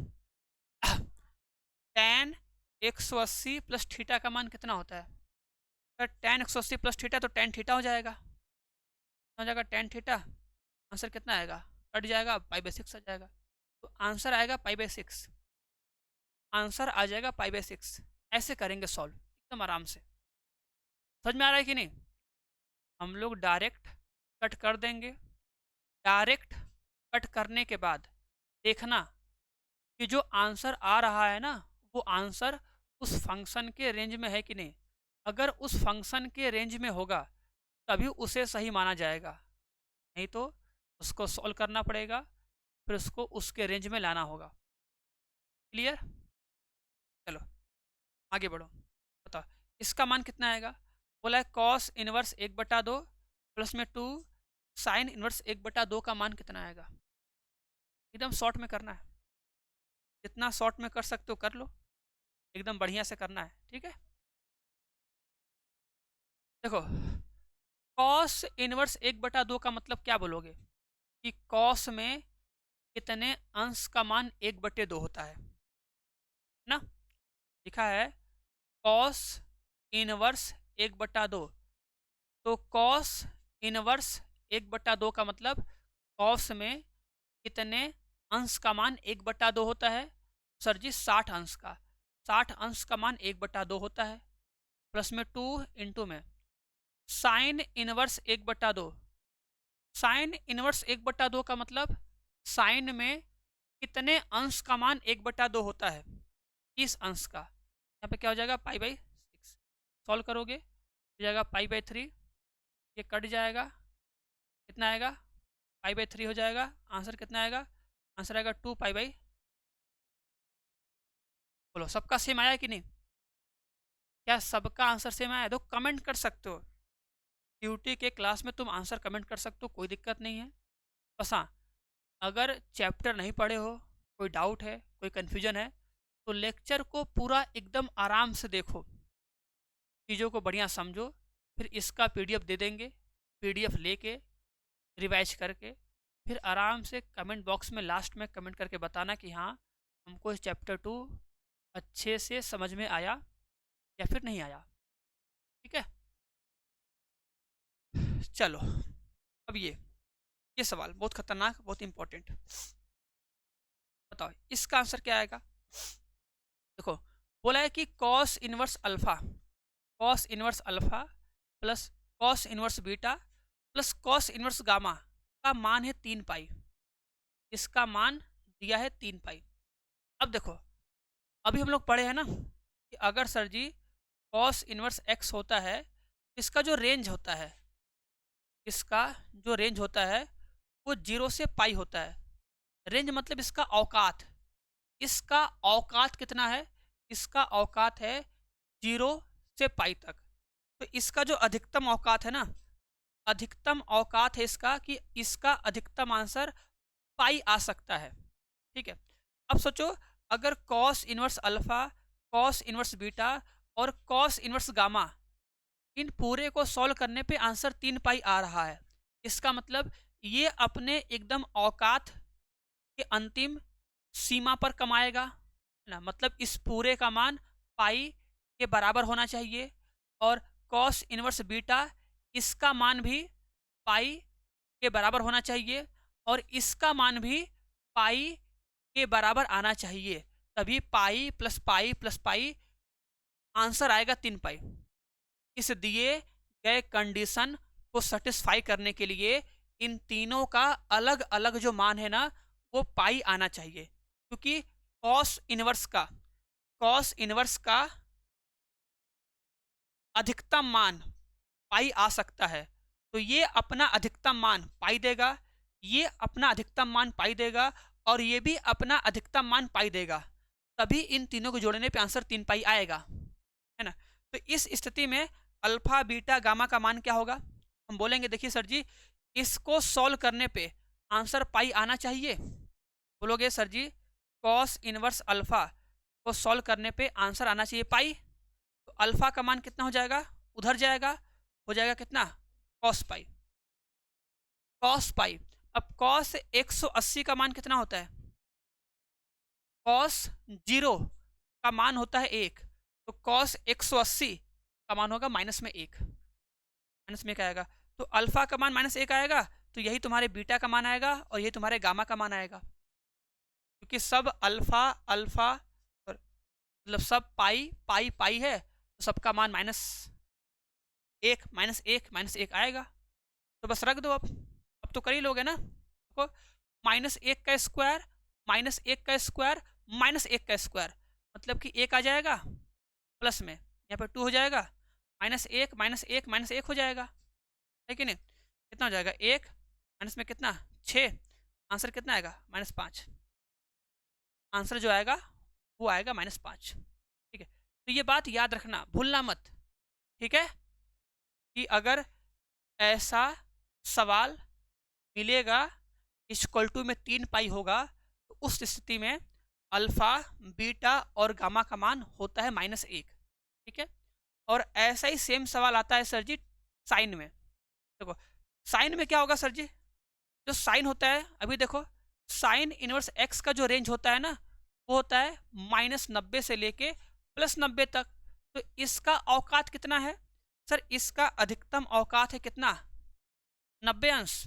A: tan 180 प्लस थीटा का मान कितना होता है? अगर tan 180 प्लस थीटा तो tan थीटा हो जाएगा, tan थीटा। आंसर कितना आएगा? कट जाएगा, π/6 आ जाएगा, तो आंसर आएगा π/6। आंसर आ जाएगा π/6। ऐसे करेंगे सॉल्व एकदम आराम से। समझ में आ रहा है कि नहीं? हम लोग डायरेक्ट कट कर देंगे, डायरेक्ट कट करने के बाद देखना कि जो आंसर आ रहा है ना, वो आंसर उस फंक्शन के रेंज में है कि नहीं। अगर उस फंक्शन के रेंज में होगा तभी उसे सही माना जाएगा, नहीं तो उसको सॉल्व करना पड़ेगा, फिर उसको उसके रेंज में लाना होगा। क्लियर? चलो आगे बढ़ो, बताओ इसका मान कितना आएगा? बोला है कॉस इनवर्स 1/2 प्लस में 2 साइन इनवर्स 1/2 का मान कितना आएगा? एकदम शॉर्ट में करना है, जितना शॉर्ट में कर सकते हो कर लो, एकदम बढ़िया से करना है, ठीक है? देखो, कॉस इनवर्स 1/2 का मतलब क्या बोलोगे? कि कॉस में कितने अंश का मान 1/2 होता है ना। लिखा है कॉस इनवर्स 1/2। तो कॉस इनवर्स 1/2 का मतलब कॉस में कितने अंश का मान 1/2 होता है। सर जी 60 अंश का, 60 अंश का मान 1/2 होता है। प्लस में 2 इंटू में साइन इनवर्स 1/2। साइन इनवर्स 1/2 का मतलब साइन में कितने अंश का मान 1/2 होता है, इस अंश का। यहाँ पे क्या हो जाएगा π/6। सॉल्व करोगे हो जाएगा π/3, ये कट जाएगा, कितना आएगा π/3 हो जाएगा। आंसर कितना आएगा, आंसर आएगा 2π/। बोलो सबका सेम आया कि नहीं, क्या सबका आंसर सेम आया? तो कमेंट कर सकते हो, क्यूटी के क्लास में तुम आंसर कमेंट कर सकते हो, कोई दिक्कत नहीं है। बस हाँ, अगर चैप्टर नहीं पढ़े हो, कोई डाउट है, कोई कन्फ्यूजन है, तो लेक्चर को पूरा एकदम आराम से देखो, चीज़ों को बढ़िया समझो, फिर इसका पीडीएफ दे देंगे। पीडीएफ लेके रिवाइज करके फिर आराम से कमेंट बॉक्स में लास्ट में कमेंट करके बताना कि हाँ हमको चैप्टर 2 अच्छे से समझ में आया या फिर नहीं आया। ठीक है, चलो अब ये सवाल बहुत खतरनाक, बहुत इंपॉर्टेंट। बताओ इसका आंसर क्या आएगा। देखो बोला है कि cos inverse alpha, cos inverse alpha plus cos inverse beta plus cos inverse gamma का मान है 3π। इसका मान दिया है 3π। अब देखो अभी हम लोग पढ़े हैं ना कि अगर sir ji cos inverse x होता है, इसका जो रेंज होता है, इसका जो रेंज होता है वो 0 से पाई होता है। रेंज मतलब इसका औकात, इसका औकात कितना है, इसका औकात है 0 से पाई तक। तो इसका जो अधिकतम औकात है ना, अधिकतम औकात है इसका कि इसका अधिकतम आंसर पाई आ सकता है। ठीक है, अब सोचो अगर cos inverse alpha, cos inverse beta और कॉस इनवर्स गामा, इन पूरे को सॉल्व करने पे आंसर 3π आ रहा है, इसका मतलब ये अपने एकदम औकात के अंतिम सीमा पर कमाएगा ना। मतलब इस पूरे का मान पाई के बराबर होना चाहिए। और कॉस इनवर्स बीटा, इसका मान भी पाई के बराबर होना चाहिए और इसका मान भी पाई के बराबर आना चाहिए, तभी पाई प्लस पाई आंसर आएगा 3π। इस दिए गए कंडीशन को सेटिस्फाई करने के लिए इन तीनों का अलग अलग जो मान है ना वो पाई आना चाहिए, क्योंकि कॉस इनवर्स का अधिकतम मान पाई आ सकता है। तो ये अपना अधिकतम मान पाई देगा, ये अपना अधिकतम मान पाई देगा और ये भी अपना अधिकतम मान पाई देगा, तभी इन तीनों को जोड़ने पे आंसर 3π आएगा, है ना। तो इस स्थिति में अल्फा बीटा गामा का मान क्या होगा, हम बोलेंगे देखिए सर जी इसको सॉल्व करने पे आंसर पाई आना चाहिए। बोलोगे sir ji cos inverse alpha को सॉल्व करने पे आंसर आना चाहिए पाई, तो अल्फा का मान कितना हो जाएगा, उधर जाएगा, हो जाएगा कितना कॉस पाई। कॉस पाई, अब कॉस 180 का मान कितना होता है, कॉस 0 का मान होता है 1, तो कॉस 180 का मान होगा -1, -1 आएगा। तो अल्फा का मान -1 आएगा, तो यही तुम्हारे बीटा का मान आएगा और यही तुम्हारे गामा का मान आएगा, क्योंकि सब अल्फा अल्फा मतलब सब पाई है, तो सबका मान -1 आएगा। तो बस रख दो, अब तो कर ही लोगे ना। देखो -1 का स्क्वायर -1 का स्क्वायर -1 का स्क्वायर मतलब कि 1 आ जाएगा, प्लस में यहाँ पर 2 हो जाएगा, -1 -1 हो जाएगा, है कि नहीं। कितना हो जाएगा 1 माइनस में कितना 6, आंसर कितना आएगा -5। आंसर जो आएगा वो आएगा -5। ठीक है, तो ये बात याद रखना, भूलना मत। ठीक है, कि अगर ऐसा सवाल मिलेगा इक्वल टू में 3π होगा, तो उस स्थिति में अल्फा बीटा और गामा का मान होता है -1। ठीक है, और ऐसा ही सेम सवाल आता है सर जी साइन में। देखो साइन में क्या होगा सर जी, जो साइन होता है, अभी देखो साइन इनवर्स एक्स का जो रेंज होता है ना, वो होता है -90 से लेके +90 तक। तो इसका औकात कितना है सर? इसका अधिकतम औकात है कितना? 90 अंश।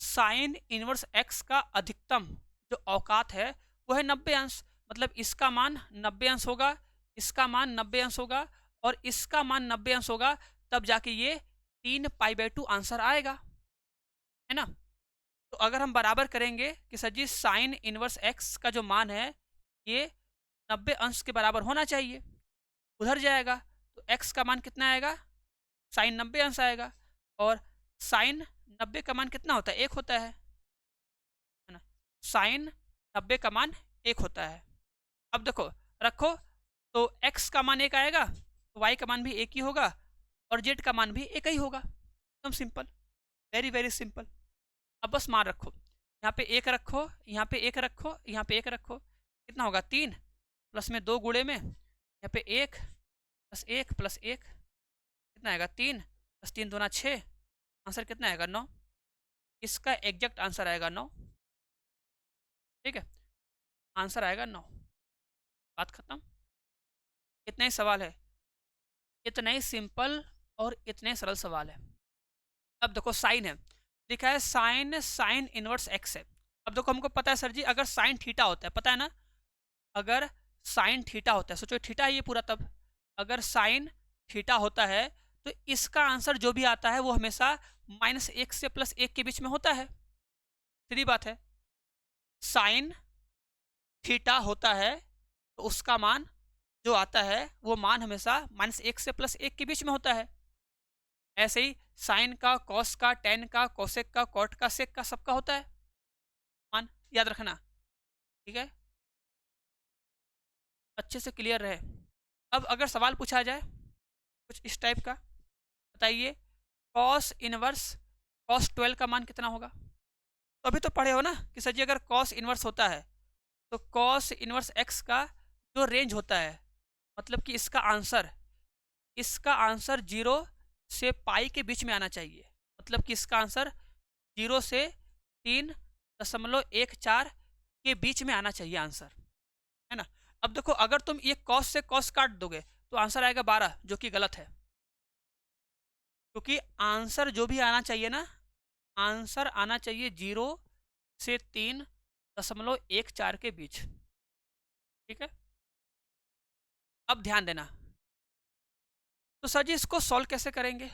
A: साइन इनवर्स एक्स का अधिकतम जो औकात है वो है 90 अंश। मतलब इसका मान 90 अंश होगा, इसका मान 90 अंश होगा और इसका मान 90 अंश होगा, तब जाके ये 3π/2 आंसर आएगा, है ना। तो अगर हम बराबर करेंगे कि sir ji sine inverse x का जो मान है ये 90 अंश के बराबर होना चाहिए, उधर जाएगा तो एक्स का मान कितना आएगा? साइन 90 अंश आएगा। और साइन 90 का मान कितना होता है? 1 होता है ना। साइन 90 का मान 1 होता है। अब देखो रखो तो x का मान 1 आएगा तो y का मान भी 1 ही होगा और z का मान भी 1 ही होगा। एकदम सिंपल, वेरी वेरी सिंपल। अब बस मान रखो, यहाँ पे 1 रखो, यहाँ पे 1 रखो, यहाँ पे 1 रखो, कितना होगा? 3 प्लस में 2 गुणे में यहाँ पे 1 प्लस 1 प्लस 1 कितना आएगा? 3 प्लस 3 दूना 6, आंसर कितना आएगा? 9। इसका एग्जैक्ट आंसर आएगा 9। ठीक है, आंसर आएगा 9। बात खत्म। इतना ही सवाल है, इतना ही सिंपल और इतने सरल सवाल है। अब देखो साइन है, लिखा है साइन साइन इनवर्स एक्स है। अब देखो हमको पता है सर जी अगर साइन थीटा होता है, पता है ना, अगर साइन थीटा होता है, सोचो थीटा है ये पूरा, तब अगर साइन थीटा होता है तो इसका आंसर जो भी आता है वो हमेशा -1 से +1 के बीच में होता है। सीधी बात है, साइन थीटा होता है तो उसका मान जो आता है वो मान हमेशा -1 से +1 के बीच में होता है। ऐसे ही साइन का, कॉस का, टेन का, कोसेक का, कॉट का, सेक का, सबका होता है मान, याद रखना। ठीक है, अच्छे से क्लियर रहे। अब अगर सवाल पूछा जाए कुछ इस टाइप का, बताइए कॉस इनवर्स कॉस 12 का मान कितना होगा? तो अभी तो पढ़े हो ना कि सर जी अगर कॉस इनवर्स होता है तो कॉस इनवर्स एक्स का जो रेंज होता है, मतलब कि इसका आंसर 0 से पाई के बीच में आना चाहिए। मतलब कि इसका आंसर 0 से 3.14 के बीच में आना चाहिए आंसर, है ना। अब देखो अगर तुम ये कॉस से कॉस काट दोगे तो आंसर आएगा 12, जो कि गलत है, क्योंकि आंसर जो भी आना चाहिए ना, आंसर आना चाहिए 0 से 3.14 के बीच। ठीक है, अब ध्यान देना। तो सर जी इसको सॉल्व कैसे करेंगे?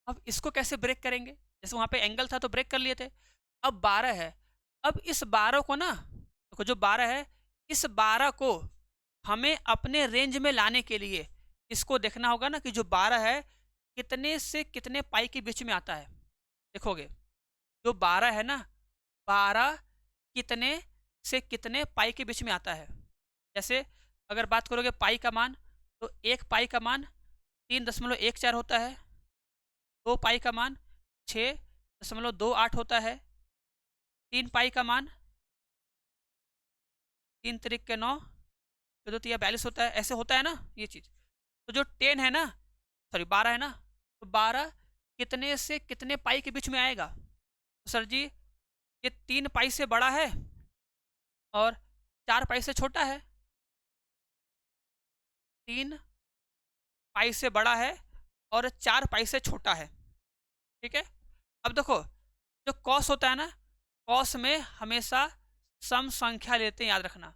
A: अब इसको कैसे ब्रेक करेंगे? जैसे वहां पे एंगल था तो ब्रेक कर लिए थे, अब 12 है। अब इस 12 को ना, देखो जो 12 है, इस 12 को हमें अपने रेंज में लाने के लिए इसको देखना होगा ना कि जो 12 है कितने से कितने पाई के बीच में आता है। देखोगे जो 12 है ना, 12 कितने से कितने पाई के बीच में आता है। जैसे अगर बात करोगे पाई का मान, तो 1 पाई का मान 3.14 होता है, 2 पाई का मान 6.28 होता है, 3 पाई का मान 3 त्रिक के 9, 14 तिया 42 होता है। ऐसे होता है ना ये चीज़। तो जो 10 है ना, सॉरी 12 है ना, तो 12 कितने से कितने पाई के बीच में आएगा? तो सर जी ये 3 पाई से बड़ा है और 4 पाई से छोटा है। 3 पाई से बड़ा है और 4 पाई से छोटा है। ठीक है, अब देखो जो कॉस होता है ना, कॉस में हमेशा सम संख्या लेते हैं, याद रखना।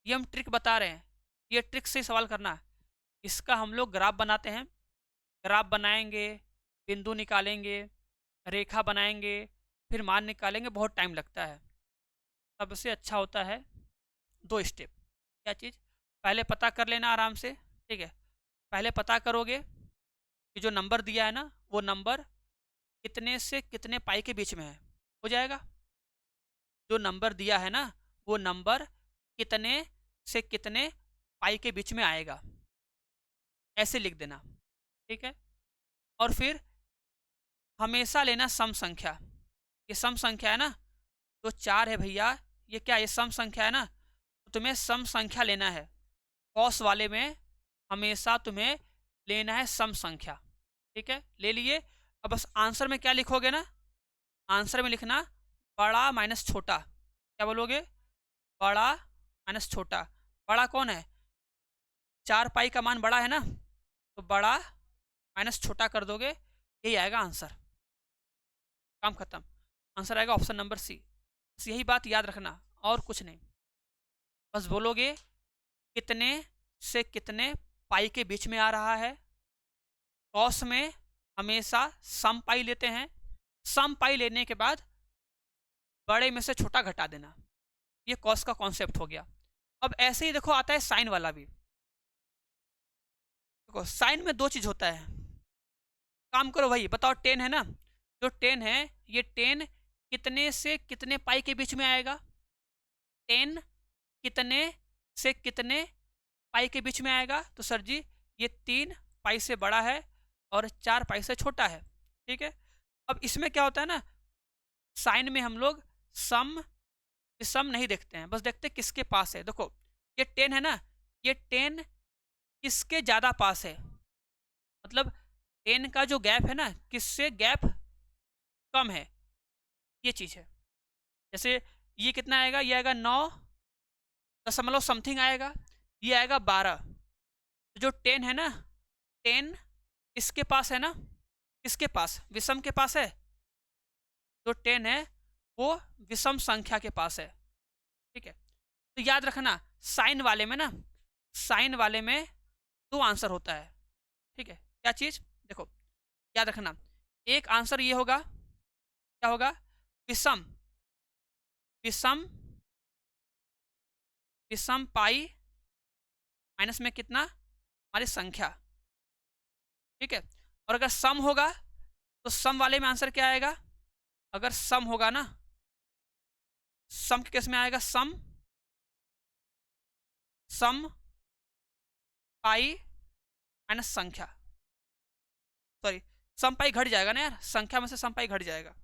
A: ये हम ट्रिक बता रहे हैं, ये ट्रिक से सवाल करना है। इसका हम लोग ग्राफ बनाते हैं, ग्राफ बनाएंगे, बिंदु निकालेंगे, रेखा बनाएंगे, फिर मान निकालेंगे, बहुत टाइम लगता है। सबसे अच्छा होता है 2 स्टेप। क्या चीज़? पहले पता कर लेना आराम से। ठीक है, पहले पता करोगे कि जो नंबर दिया है ना, वो नंबर कितने से कितने पाई के बीच में है, हो जाएगा। जो नंबर दिया है ना, वो नंबर कितने से कितने पाई के बीच में आएगा, ऐसे लिख देना। ठीक है, और फिर हमेशा लेना सम संख्या। ये सम संख्या है ना, तो 4 है भैया, ये क्या, ये सम संख्या है ना, तो तुम्हें सम संख्या लेना है। कॉस वाले में हमेशा तुम्हें लेना है सम संख्या। ठीक है, ले लिए। अब बस आंसर में क्या लिखोगे ना, आंसर में लिखना बड़ा माइनस छोटा। क्या बोलोगे? बड़ा माइनस छोटा। बड़ा कौन है? 4 पाई का मान बड़ा है ना, तो बड़ा माइनस छोटा कर दोगे, यही आएगा आंसर। काम खत्म। आंसर आएगा ऑप्शन नंबर सी। बस यही बात याद रखना और कुछ नहीं। बस बोलोगे कितने से कितने पाई के बीच में आ रहा है। कॉस में हमेशा सम पाई लेते हैं, सम पाई लेने के बाद बड़े में से छोटा घटा देना। ये कॉस का कॉन्सेप्ट हो गया। अब ऐसे ही देखो आता है साइन वाला भी। देखो साइन में दो चीज होता है। काम करो भाई, बताओ 10 है ना, जो 10 है ये 10 कितने से कितने पाई के बीच में आएगा? 10 कितने से कितने पाई के बीच में आएगा? तो सर जी ये 3 पाई से बड़ा है और 4 पाई से छोटा है। ठीक है। अब इसमें क्या होता है ना, साइन में हम लोग सम नहीं देखते हैं, बस देखते हैं किसके पास है। देखो ये 10 है ना, ये 10 किसके ज्यादा पास है, मतलब 10 का जो गैप है ना, किससे गैप कम है, ये चीज है। जैसे ये कितना आएगा, ये आएगा 9 दशमलव समथिंग आएगा, ये आएगा 12। तो जो 10 है ना, 10 इसके पास है ना, किसके पास? विषम के पास है। जो 10 है वो विषम संख्या के पास है। ठीक है। तो याद रखना साइन वाले में ना, साइन वाले में 2 आंसर होता है। ठीक है। क्या चीज? देखो याद रखना, एक आंसर ये होगा, क्या होगा? विषम विषम विषम पाई माइनस में कितना? हमारी संख्या। ठीक है। और अगर सम होगा तो सम वाले में आंसर क्या आएगा? अगर सम होगा ना, सम के केस में आएगा सम पाई माइनस संख्या। सॉरी, सम पाई घट जाएगा ना यार, संख्या में से सम पाई घट जाएगा।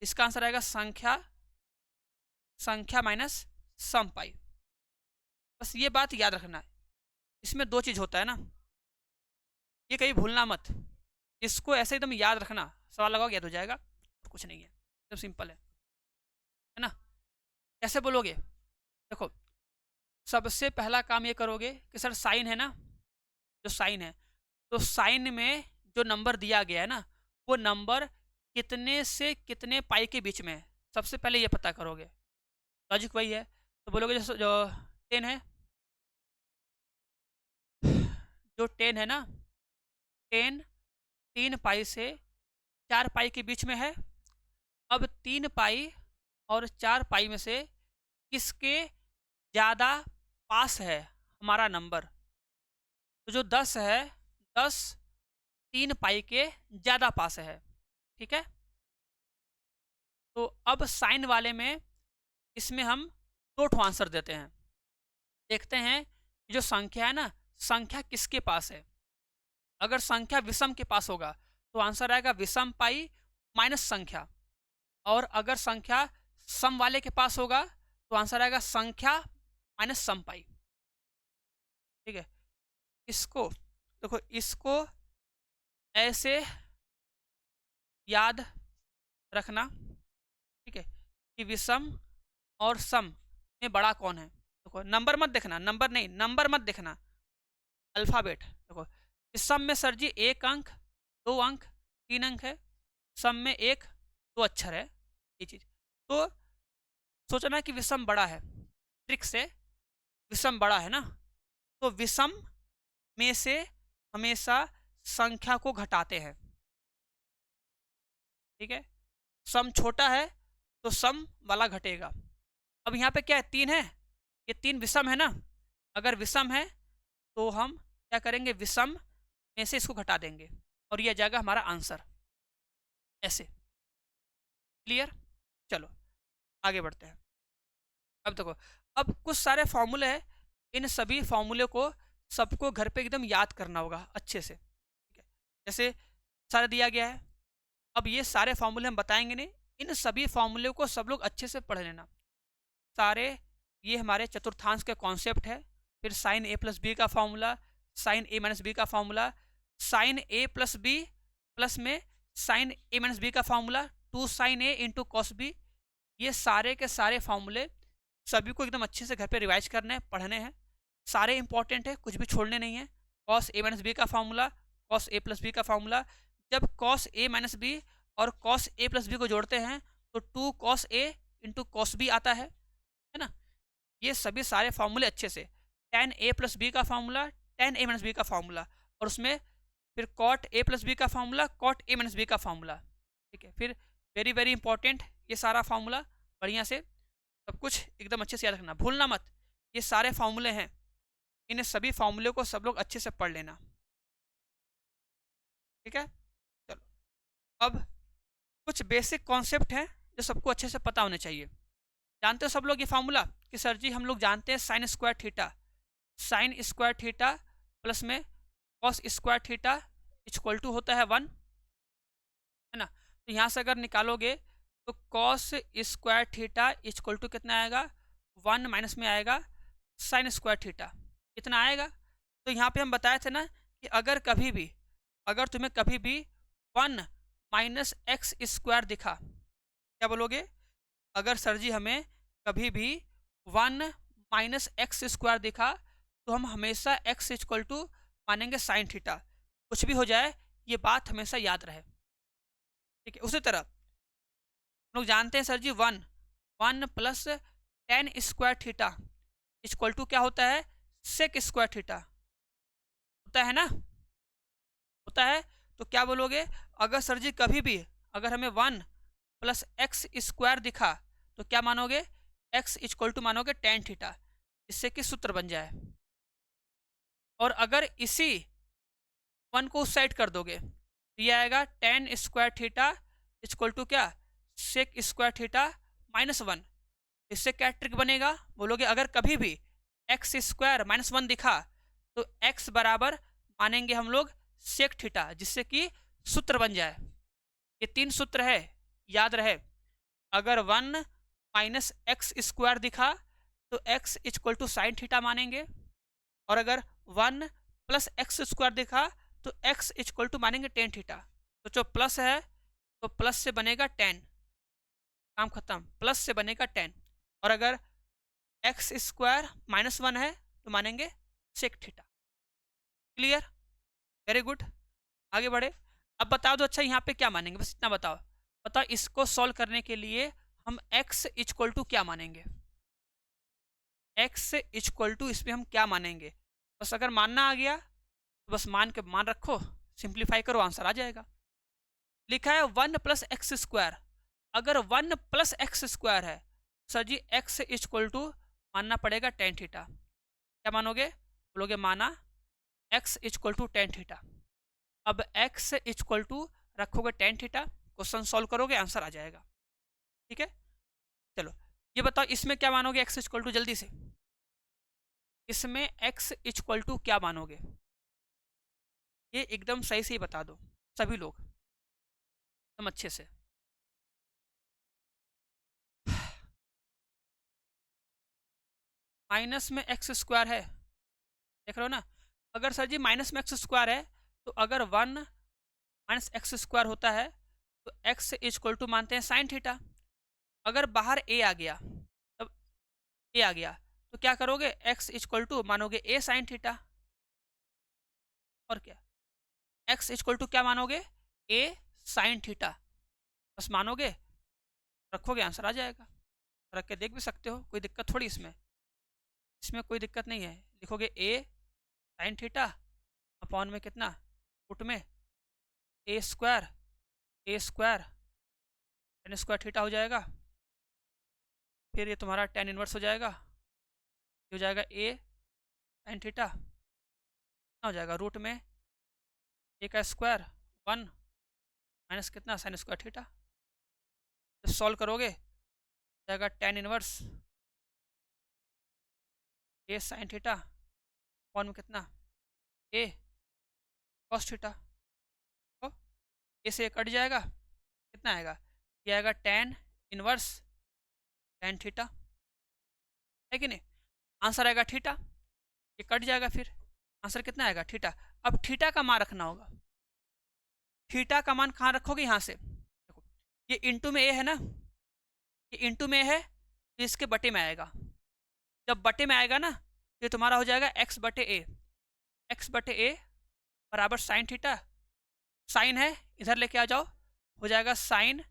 A: इसका आंसर आएगा संख्या माइनस सम पाई। बस ये बात याद रखना है। इसमें 2 चीज होता है ना, ये कहीं भूलना मत। इसको ऐसे एकदम याद रखना, सवाल लगाओ याद हो जाएगा, और कुछ नहीं है, एकदम सिंपल है ना। कैसे बोलोगे? देखो सबसे पहला काम ये करोगे कि सर साइन है ना, जो साइन है, तो साइन में जो नंबर दिया गया है ना, वो नंबर कितने से कितने पाई के बीच में है, सबसे पहले ये पता करोगे। लॉजिक वही है। तो बोलोगे जो 10 है, जो 10 है ना, 10 3 पाई से 4 पाई के बीच में है। अब 3 पाई और 4 पाई में से किसके ज़्यादा पास है हमारा नंबर? तो जो 10 है, 10 3 पाई के ज़्यादा पास है। ठीक है। तो अब साइन वाले में इसमें हम 2 आंसर देते हैं। देखते हैं कि जो संख्या है ना, संख्या किसके पास है। अगर संख्या विषम के पास होगा तो आंसर आएगा विषम पाई माइनस संख्या, और अगर संख्या सम वाले के पास होगा तो आंसर आएगा संख्या माइनस सम पाई। ठीक है। इसको देखो, इसको ऐसे याद रखना। ठीक है, कि विषम और सम में बड़ा कौन है। देखो नंबर मत देखना, नंबर नहीं, नंबर मत देखना, अल्फाबेट। देखो सम में सर जी 1 अंक 2 अंक 3 अंक है, सम में 1 2 अक्षर है, ये चीज। तो सोचना कि विषम बड़ा है, ट्रिक से विषम बड़ा है ना, तो विषम में से हमेशा संख्या को घटाते हैं। ठीक है। सम छोटा है तो सम वाला घटेगा। अब यहाँ पे क्या है, 3 है, ये 3 विषम है ना, अगर विषम है तो हम क्या करेंगे, विषम में से इसको घटा देंगे और ये आ जाएगा हमारा आंसर। ऐसे क्लियर? चलो आगे बढ़ते हैं। अब देखो, अब कुछ सारे फॉर्मूले हैं, इन सभी फॉर्मूले को सबको घर पे एकदम याद करना होगा अच्छे से। ठीक है। जैसे सारा दिया गया है, अब ये सारे फॉर्मूले हम बताएंगे नहीं, इन सभी फॉर्मूले को सब लोग अच्छे से पढ़ लेना सारे। ये हमारे चतुर्थांश के कॉन्सेप्ट है। फिर साइन ए प्लस बी का formula, sine A minus B का formula, sine A plus B plus में साइन ए माइनस बी का formula 2 sin A into cos B. ये सारे के सारे फॉर्मूले सभी को एकदम अच्छे से घर पे रिवाइज करने हैं, पढ़ने हैं। सारे इंपॉर्टेंट है, कुछ भी छोड़ने नहीं है। कॉस ए माइनस बी का formula, cos A plus B का फॉर्मूला। जब कॉस ए माइनस बी और कॉस ए प्लस बी को जोड़ते हैं तो 2 cos A into cos B आता है ना। ये सभी सारे फॉर्मूले अच्छे से, tan a प्लस बी का formula, tan a minus B का फॉर्मूला, और उसमें फिर cot a प्लस बी का formula, cot a minus B का फॉर्मूला। ठीक है, फिर वेरी वेरी इंपॉर्टेंट ये सारा फॉर्मूला बढ़िया से सब कुछ एकदम अच्छे से याद रखना, भूलना मत। ये सारे फॉर्मूले हैं, इन सभी फॉर्मूले को सब लोग अच्छे से पढ़ लेना। ठीक है, चलो अब कुछ बेसिक कॉन्सेप्ट हैं जो सबको अच्छे से पता होने चाहिए। जानते हो सब लोग ये फार्मूला कि सर जी हम लोग जानते हैं sine square theta, sine square theta plus में cos square theta equal to होता है 1, है ना। तो यहाँ से अगर निकालोगे तो cos square theta equal to कितना आएगा, 1 माइनस में आएगा साइन स्क्वायर थीटा, कितना आएगा। तो यहाँ पे हम बताए थे ना कि अगर कभी भी, अगर तुम्हें कभी भी 1 माइनस एक्स स्क्वायर दिखा, क्या बोलोगे, अगर सर जी हमें कभी भी 1 माइनस एक्स स्क्वायर दिखा तो हम हमेशा एक्स इक्वल टू मानेंगे साइन थीटा, कुछ भी हो जाए ये बात हमेशा याद रहे। ठीक है, उसी तरह हम लोग जानते हैं sir ji 1 plus tan square theta equal to क्या होता है, सेक स्क्वायर थीटा, होता है ना, होता है। तो क्या बोलोगे, अगर सर जी कभी भी अगर हमें 1 प्लस एक्स स्क्वायर दिखा तो क्या मानोगे, एक्स इक्वल टू मानोगे टेन थीटा, इससे कि सूत्र बन जाए। और अगर इसी 1 को उस साइड कर दोगे तो ये आएगा tan square theta equal to क्या, सेक स्क्वायर थीटा माइनस 1। इससे क्या ट्रिक बनेगा, बोलोगे अगर कभी भी एक्स स्क्वायर माइनस 1 दिखा तो एक्स बराबर मानेंगे हम लोग सेक थीटा, जिससे कि सूत्र बन जाए। ये 3 सूत्र है, याद रहे। अगर 1 माइनस एक्स स्क्वायर दिखा तो X equal to sine theta मानेंगे, और अगर 1 प्लस एक्स स्क्वायर दिखा तो एक्स इक्वल टू मानेंगे टेन थीटा। तो जो प्लस है तो प्लस से बनेगा 10, काम खत्म, प्लस से बनेगा 10। और अगर एक्स स्क्वायर माइनस 1 है तो मानेंगे sec theta. Clear, very good, आगे बढ़े। अब बता दो, अच्छा यहाँ पे क्या मानेंगे, बस इतना बताओ। बताओ इसको सॉल्व करने के लिए हम x इक्वल टू क्या मानेंगे, x इक्वल टू इसमें हम क्या मानेंगे। बस अगर मानना आ गया तो बस मान के मान रखो, सिंप्लीफाई करो, आंसर आ जाएगा। लिखा है 1 प्लस एक्स स्क्वायर, अगर 1 प्लस एक्स स्क्वायर है sir ji x equal to मानना पड़ेगा टेन थीटा। क्या मानोगे, बोलोगे माना x equal to tan theta. अब x इक्वल टू रखोगे टेन थीटा, क्वेश्चन सॉल्व करोगे, आंसर आ जाएगा। ठीक है, चलो ये बताओ इसमें क्या मानोगे x इक्वल टू, जल्दी से इसमें x इक्वल टू क्या मानोगे, ये एकदम सही से ही बता दो सभी लोग एकदम अच्छे से। माइनस में एक्स स्क्वायर है, देख रहे हो ना। अगर सर जी माइनस में एक्स स्क्वायर है तो अगर 1 माइनस एक्स स्क्वायर होता है तो x इक्वल टू मानते हैं साइन थीटा। अगर बाहर a आ गया, तब a आ गया तो क्या करोगे, x इक्वल टू मानोगे a साइन थीटा, और क्या x इक्वल टू क्या मानोगे, a साइन थीटा, बस मानोगे, रखोगे, आंसर आ जाएगा। रख के देख भी सकते हो, कोई दिक्कत थोड़ी इसमें, इसमें कोई दिक्कत नहीं है। लिखोगे a साइन थीटा अपॉन में कितना, फुट में ए स्क्वायर टेन स्क्वायर थीटा हो जाएगा, फिर ये तुम्हारा टेन इनवर्स हो जाएगा, ये हो जाएगा a साइन थीटा, कितना हो जाएगा, रूट में ए का स्क्वायर 1 माइनस कितना साइन स्क्वायर थीटा। तो सॉल्व करोगे हो जाएगा टेन इनवर्स ए साइन थीटा अपॉन में कितना ए कॉस थीटा। तो ए से कट जाएगा, कितना आएगा, ये आएगा टेन इनवर्स टेन थीटा, है कि नहीं। आंसर आएगा थीटा, ये कट जाएगा, फिर आंसर कितना आएगा, थीटा। अब थीटा का मान रखना होगा, थीटा का मान कहाँ रखोगे, यहाँ से देखो, ये इंटू में ए है ना, ये इंटू में है तो इसके बटे में आएगा। जब बटे में आएगा ना ये तुम्हारा हो जाएगा एक्स बटे ए। एक्स बटे ए बराबर साइन थीटा, साइन है इधर लेके आ जाओ, हो जाएगा साइन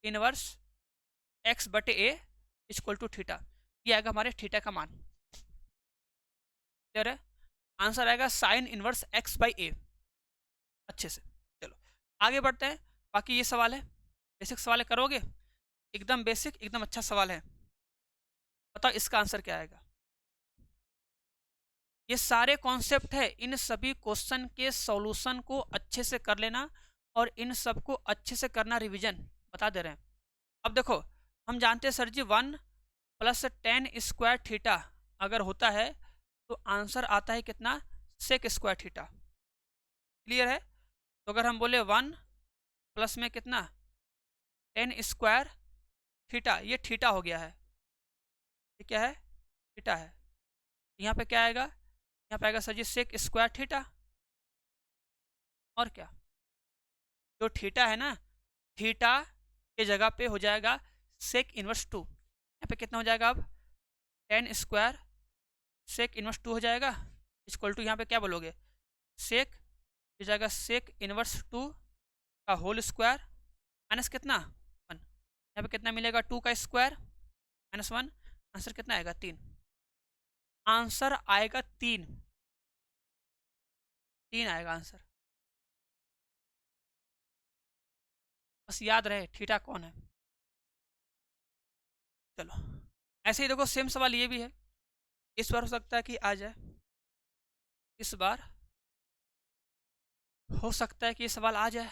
A: इनवर्स एक्स बटे ए इक्वल टू थीटा। ये आएगा हमारे थीटा का मान। क्लियर है? आंसर आएगा साइन इनवर्स एक्स बाई ए। अच्छे से चलो आगे बढ़ते हैं। बाकी ये सवाल है, बेसिक सवाल है, करोगे? एकदम बेसिक, एकदम अच्छा सवाल है। बताओ इसका आंसर क्या आएगा। ये सारे कॉन्सेप्ट है, इन सभी क्वेश्चन के सॉल्यूशन को अच्छे से कर लेना और इन सब को अच्छे से करना रिवीजन, बता दे रहे हैं। अब देखो हम जानते हैं sir ji 1 plus tan square theta अगर होता है तो आंसर आता है कितना, सेक स्क्वायर थीटा। क्लियर है? तो अगर हम बोले 1 प्लस में कितना, 10 स्क्वायर थीटा, ये थीटा हो गया है, ये क्या है, थीटा है। यहाँ पे क्या आएगा, यहाँ पे आएगा सर जी सेक स्क्वायर थीटा। और क्या, जो थीटा है ना, थीटा के जगह पे हो जाएगा सेक इनवर्स 2। यहाँ पे कितना हो जाएगा अब, 10 स्क्वायर सेक इनवर्स 2 हो जाएगा इक्वल टू, यहाँ पे क्या बोलोगे, सेक हो जाएगा सेक इनवर्स 2 का होल स्क्वायर माइनस कितना 1। यहाँ पे कितना मिलेगा, 2 का स्क्वायर माइनस 1। आंसर कितना आएगा, 3। आंसर आएगा 3, 3 आएगा आंसर। बस याद रहे थीटा कौन है। चलो ऐसे ही देखो सेम सवाल ये भी है, इस बार हो सकता है कि आ जाए, इस बार हो सकता है कि ये सवाल आ जाए,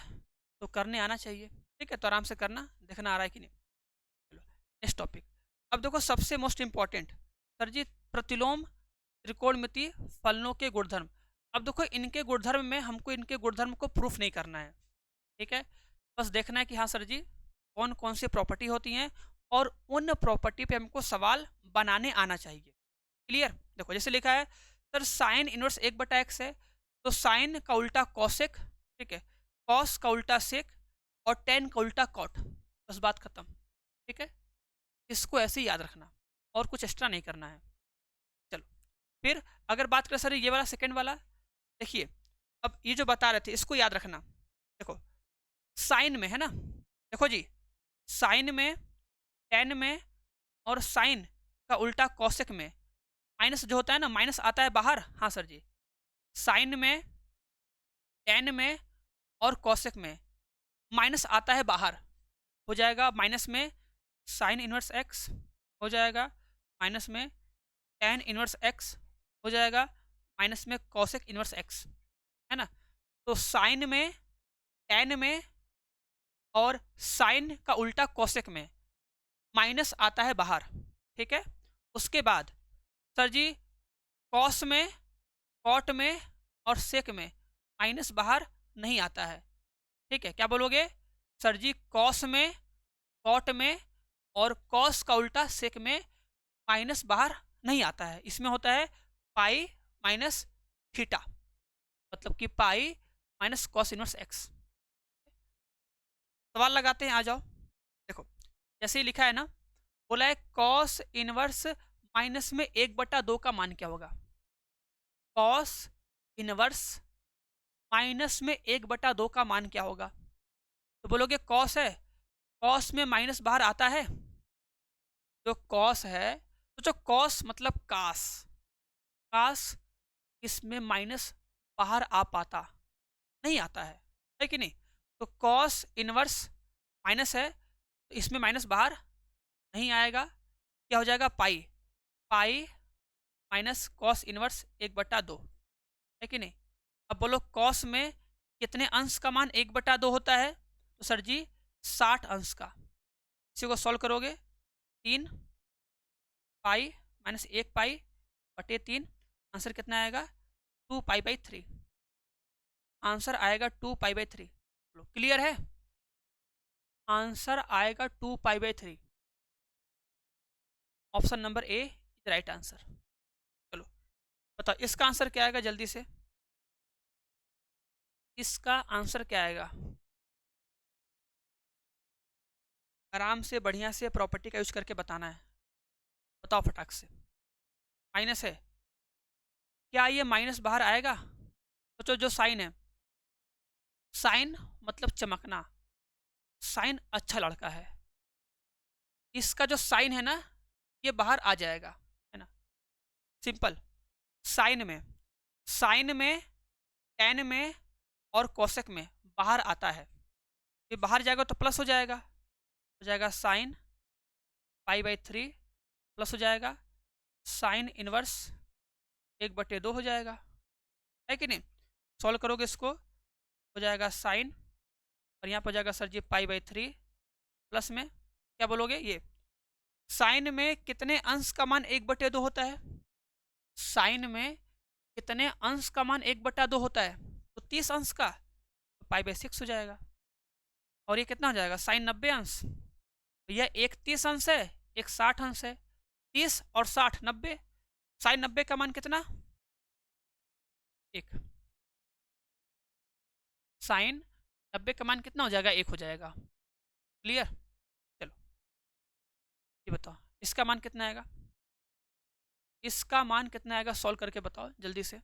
A: तो करने आना चाहिए। ठीक है, तो आराम से करना, देखना आ रहा है कि नहीं। चलो नेक्स्ट टॉपिक। अब देखो सबसे मोस्ट इंपॉर्टेंट, सर जी प्रतिलोम त्रिकोणमितीय फलनों के गुणधर्म। अब देखो इनके गुणधर्म में हमको इनके गुणधर्म को प्रूफ नहीं करना है, ठीक है, बस देखना है कि हाँ सर जी कौन कौन सी प्रॉपर्टी होती हैं और उन प्रॉपर्टी पे हमको सवाल बनाने आना चाहिए। क्लियर? देखो जैसे लिखा है सर साइन इनवर्स 1/x है, तो साइन का उल्टा कॉसेक, ठीक है, कॉस का उल्टा सेक और टेन का उल्टा कॉट, बस बात खत्म। ठीक है, इसको ऐसे ही याद रखना और कुछ एक्स्ट्रा नहीं करना है। चलो फिर अगर बात करें सर ये वाला सेकेंड वाला, देखिए अब ये जो बता रहे थे इसको याद रखना। देखो साइन में है ना, देखो जी साइन में, टेन में और साइन का उल्टा कॉसेक में माइनस जो होता है ना, माइनस आता है बाहर। हाँ सर जी, साइन में, टेन में और कॉसेक में माइनस आता है बाहर, हो जाएगा माइनस में साइन इनवर्स एक्स हो जाएगा, माइनस में टेन इनवर्स एक्स हो जाएगा, माइनस में कॉसेक इनवर्स एक्स, है ना। तो साइन में, टेन में और साइन का उल्टा कॉसेक में माइनस आता है बाहर, ठीक है। उसके बाद सर जी कॉस में, कॉट में और सेक में माइनस बाहर नहीं आता है, ठीक है। क्या बोलोगे सर जी, कॉस में, कॉट में और कॉस का उल्टा सेक में माइनस बाहर नहीं आता है, इसमें होता है पाई माइनस थीटा, मतलब कि pi minus cos inverse x. सवाल लगाते हैं, आ जाओ। देखो जैसे ही लिखा है ना, बोला है कॉस इनवर्स माइनस में 1/2 का मान क्या होगा। कॉस इनवर्स माइनस में 1/2 का मान क्या होगा। तो बोलोगे कॉस है, कॉस में माइनस बाहर आता है, जो कॉस है तो जो कॉस मतलब कास, कास इसमें माइनस बाहर आ पाता नहीं आता है कि नहीं। तो कॉस इनवर्स माइनस है तो इसमें माइनस बाहर नहीं आएगा, क्या हो जाएगा पाई, पाई माइनस कॉस इनवर्स 1/2, है कि नहीं। अब बोलो कॉस में कितने अंश का मान 1/2 होता है, तो सर जी 60 अंश का। इसी को सॉल्व करोगे, 3 पाई माइनस 1 पाई बटे 3, आंसर कितना आएगा 2 पाई बाई 3। आंसर आएगा 2 पाई बाई 3। क्लियर है? आंसर आएगा 2 pi by 3। Option number A is right answer. चलो बताओ इसका आंसर क्या आएगा जल्दी से, इसका आंसर क्या आएगा। आराम से बढ़िया से प्रॉपर्टी का यूज करके बताना है। बताओ फटाक से। माइनस है, क्या ये माइनस बाहर आएगा? सोचो जो साइन है, साइन मतलब चमकना, साइन अच्छा लड़का है, इसका जो साइन है ना ये बाहर आ जाएगा, है ना। सिंपल। साइन में टेन में और कोसेक में बाहर आता है, ये बाहर जाएगा तो प्लस हो जाएगा साइन पाई/3 प्लस हो जाएगा साइन इनवर्स 1/2 हो जाएगा, है कि नहीं। सॉल्व करोगे इसको, हो जाएगा साइन और यहाँ पर हो जाएगा सर जी पाई/3 प्लस में क्या बोलोगे, ये साइन में कितने अंश का मान 1/2 होता है? साइन में कितने अंश का मान 1/2 होता है? तो 30 अंश का, तो पाई/6 हो जाएगा। और ये कितना हो जाएगा, साइन 90 अंश, तो यह एक 30 अंश है, एक 60 अंश है। 30 और 60 90, साइन 90 का मान कितना, 1। साइन 90 का मान कितना हो जाएगा, 1 हो जाएगा। क्लियर। चलो ये बताओ इसका मान कितना आएगा, इसका मान कितना आएगा, सॉल्व करके बताओ जल्दी से।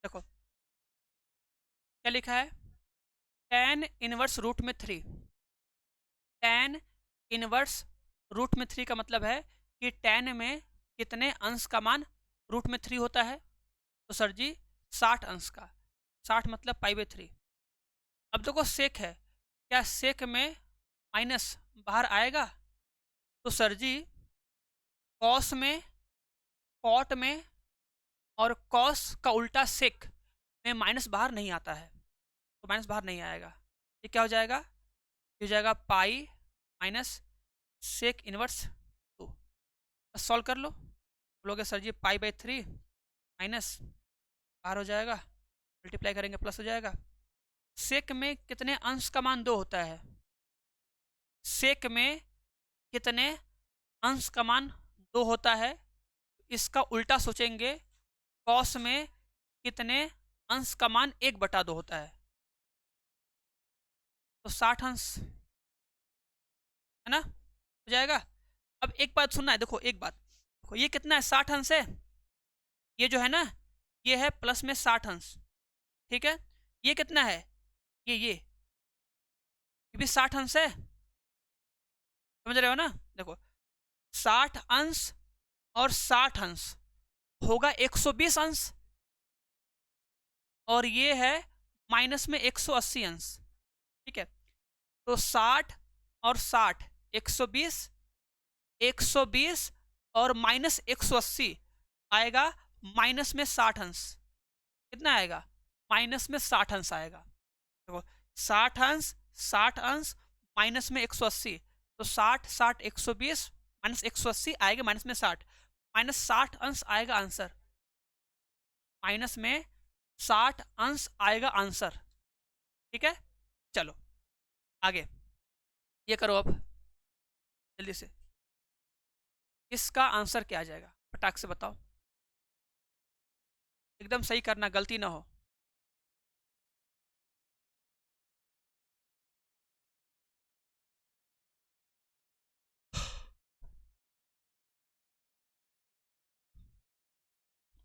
A: देखो क्या लिखा है, tan इनवर्स रूट में 3। tan इनवर्स रूट में 3 का मतलब है कि tan में कितने अंश का मान रूट में 3 होता है? तो सर जी 60 अंश का, 60 मतलब पाई/3। अब देखो सेक है, क्या सेक में माइनस बाहर आएगा? तो सर जी कॉस में, कॉट में और कॉस का उल्टा सेक में माइनस बाहर नहीं आता है, तो माइनस बाहर नहीं आएगा। ये क्या हो जाएगा, ये हो जाएगा पाई माइनस सेक इनवर्स 2। बस सॉल्व कर लो, बोलोगे सर जी पाई/3 माइनस बाहर हो जाएगा, मल्टीप्लाई करेंगे प्लस हो जाएगा। सेक में कितने अंश का मान 2 होता है? सेक में कितने अंश का मान 2 होता है? इसका उल्टा सोचेंगे, कॉस में कितने अंश का मान 1/2 होता है? तो 60 अंश, है ना, हो जाएगा। अब एक बात सुनना है, देखो एक बात, देखो ये कितना है, 60 अंश है, ये जो है ना ये है प्लस में 60 अंश, ठीक है। ये कितना है, ये भी 60 अंश है, समझ रहे हो ना। देखो 60 अंश और 60 अंश होगा 120 अंश, और ये है माइनस में 180 अंश, ठीक है। तो 60 और 60 120, 120 और माइनस 180 आएगा माइनस में 60 अंश। कितना आएगा, माइनस में 60 अंश आएगा। देखो 60 अंश 60 अंश माइनस में 180, तो 60 60 120 माइनस 180 आएगा माइनस में 60, माइनस 60 अंश आएगा आंसर, माइनस में 60 अंश आएगा आंसर, ठीक है। चलो आगे ये करो अब जल्दी से, इसका आंसर क्या आ जाएगा फटाक से बताओ, एकदम सही करना, गलती ना हो।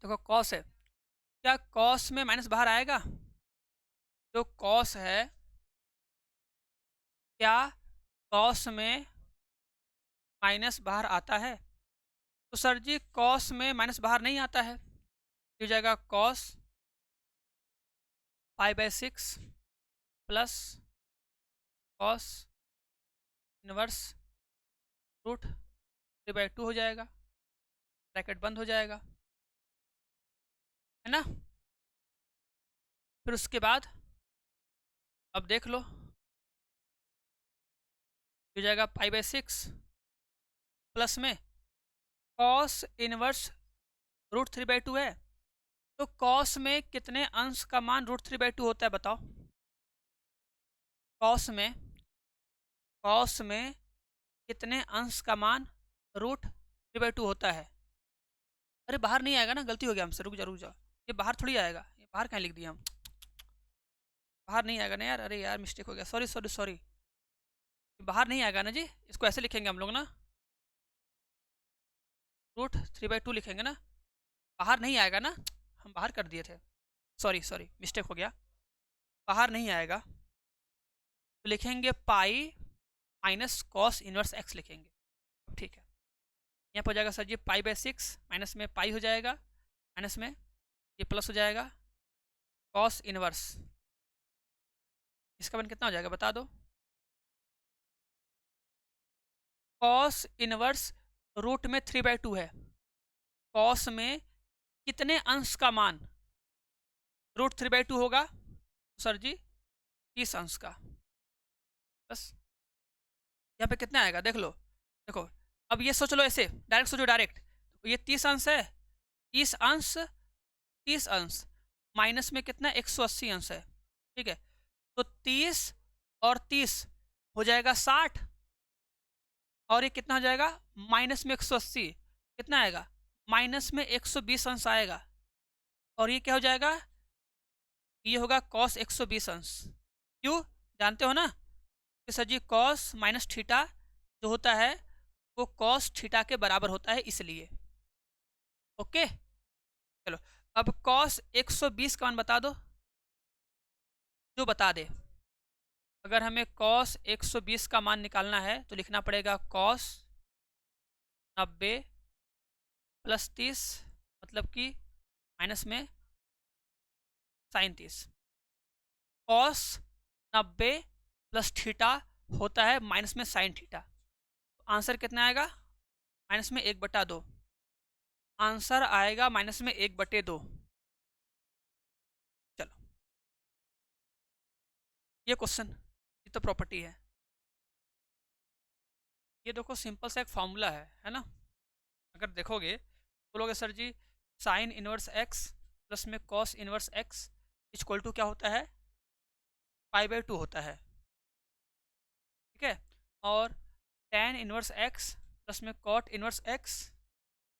A: देखो कॉस है, क्या कॉस में माइनस बाहर आएगा? जो कॉस है, क्या कॉस में माइनस बाहर आता है? तो सर जी कॉस में माइनस बाहर नहीं आता है, हो जाएगा कॉस पाई/6 प्लस कॉस इनवर्स रूट 3/2 हो जाएगा, ब्रैकेट बंद हो जाएगा, है ना। फिर उसके बाद अब देख लो, हो जाएगा पाई/6 प्लस में कॉस इनवर्स रूट 3/2 है, तो कॉस में कितने अंश का मान रूट 3/2 होता है बताओ। कॉस में कितने अंश का मान रूट 3/2 होता है? अरे बाहर नहीं आएगा ना, गलती हो गया हमसे, रुक जा। ये बाहर थोड़ी आएगा, ये बाहर कहाँ लिख दिया हम, बाहर नहीं आएगा ना यार, अरे यार मिस्टेक हो गया, सॉरी सॉरी सॉरी, बाहर नहीं आएगा ना जी, इसको ऐसे लिखेंगे हम लोग ना, √3/2 लिखेंगे ना, बाहर नहीं आएगा ना, हम बाहर कर दिए थे, सॉरी सॉरी मिस्टेक हो गया, बाहर नहीं आएगा, तो लिखेंगे pi minus cos inverse x लिखेंगे। ठीक है, यहाँ पर हो जाएगा सर जी पाई/6, माइनस में पाई हो जाएगा, माइनस में ये प्लस हो जाएगा कॉस इनवर्स, इसका मान कितना हो जाएगा बता दो, कॉस इनवर्स रूट में 3/2 है, कॉस में कितने अंश का मान √3/2 होगा सर जी 30 अंश का, बस यहाँ पे कितना आएगा देख लो, देखो अब ये सोच लो ऐसे, डायरेक्ट सोचो डायरेक्ट, ये 30 अंश है, 30 अंश माइनस में कितना 180 अंश है, ठीक है, तो 30 और 30 हो जाएगा 60, और ये कितना हो जाएगा माइनस में 180 कितना आएगा, माइनस में 120 अंश आएगा, और ये क्या हो जाएगा, ये होगा कॉस 120 अंश, क्यों जानते हो ना कि sir ji cos minus theta जो होता है वो कॉस थीटा के बराबर होता है, इसलिए ओके। चलो अब कॉस 120 का मान बता दो, जो बता दे, अगर हमें कॉस 120 का मान निकालना है तो लिखना पड़ेगा कॉस 90 + 30 मतलब कि माइनस में साइन 30, कॉस 90 + थीटा होता है माइनस में साइन थीटा, तो आंसर कितना आएगा माइनस में 1/2, आंसर आएगा माइनस में 1/2। चलो ये क्वेश्चन, ये तो प्रॉपर्टी है, ये देखो सिंपल सा एक फॉर्मूला है ना, अगर देखोगे बोलोगे sir ji sine inverse x plus में cos inverse x equal to क्या होता है π/2 होता है, ठीक है, और tan इनवर्स एक्स प्लस में cot inverse x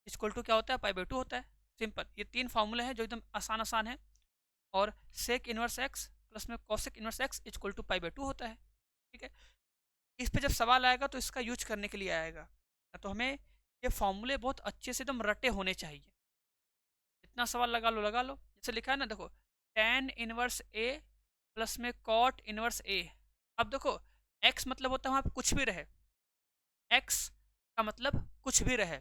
A: equal to क्या होता है π/2 होता है, सिंपल, ये 3 फार्मूले हैं जो एकदम आसान आसान है, और सेक इनवर्स एक्स प्लस में cosec inverse x equal to π/2 होता है, ठीक है, इस पे जब सवाल आएगा तो इसका यूज करने के लिए आएगा, तो हमें ये फॉर्मूले बहुत अच्छे से एकदम रटे होने चाहिए, जितना सवाल लगा लो, जैसे लिखा है ना देखो tan इनवर्स ए प्लस में कॉट इनवर्स ए, अब देखो x मतलब होता है वहाँ पे कुछ भी रहे, x का मतलब कुछ भी रहे,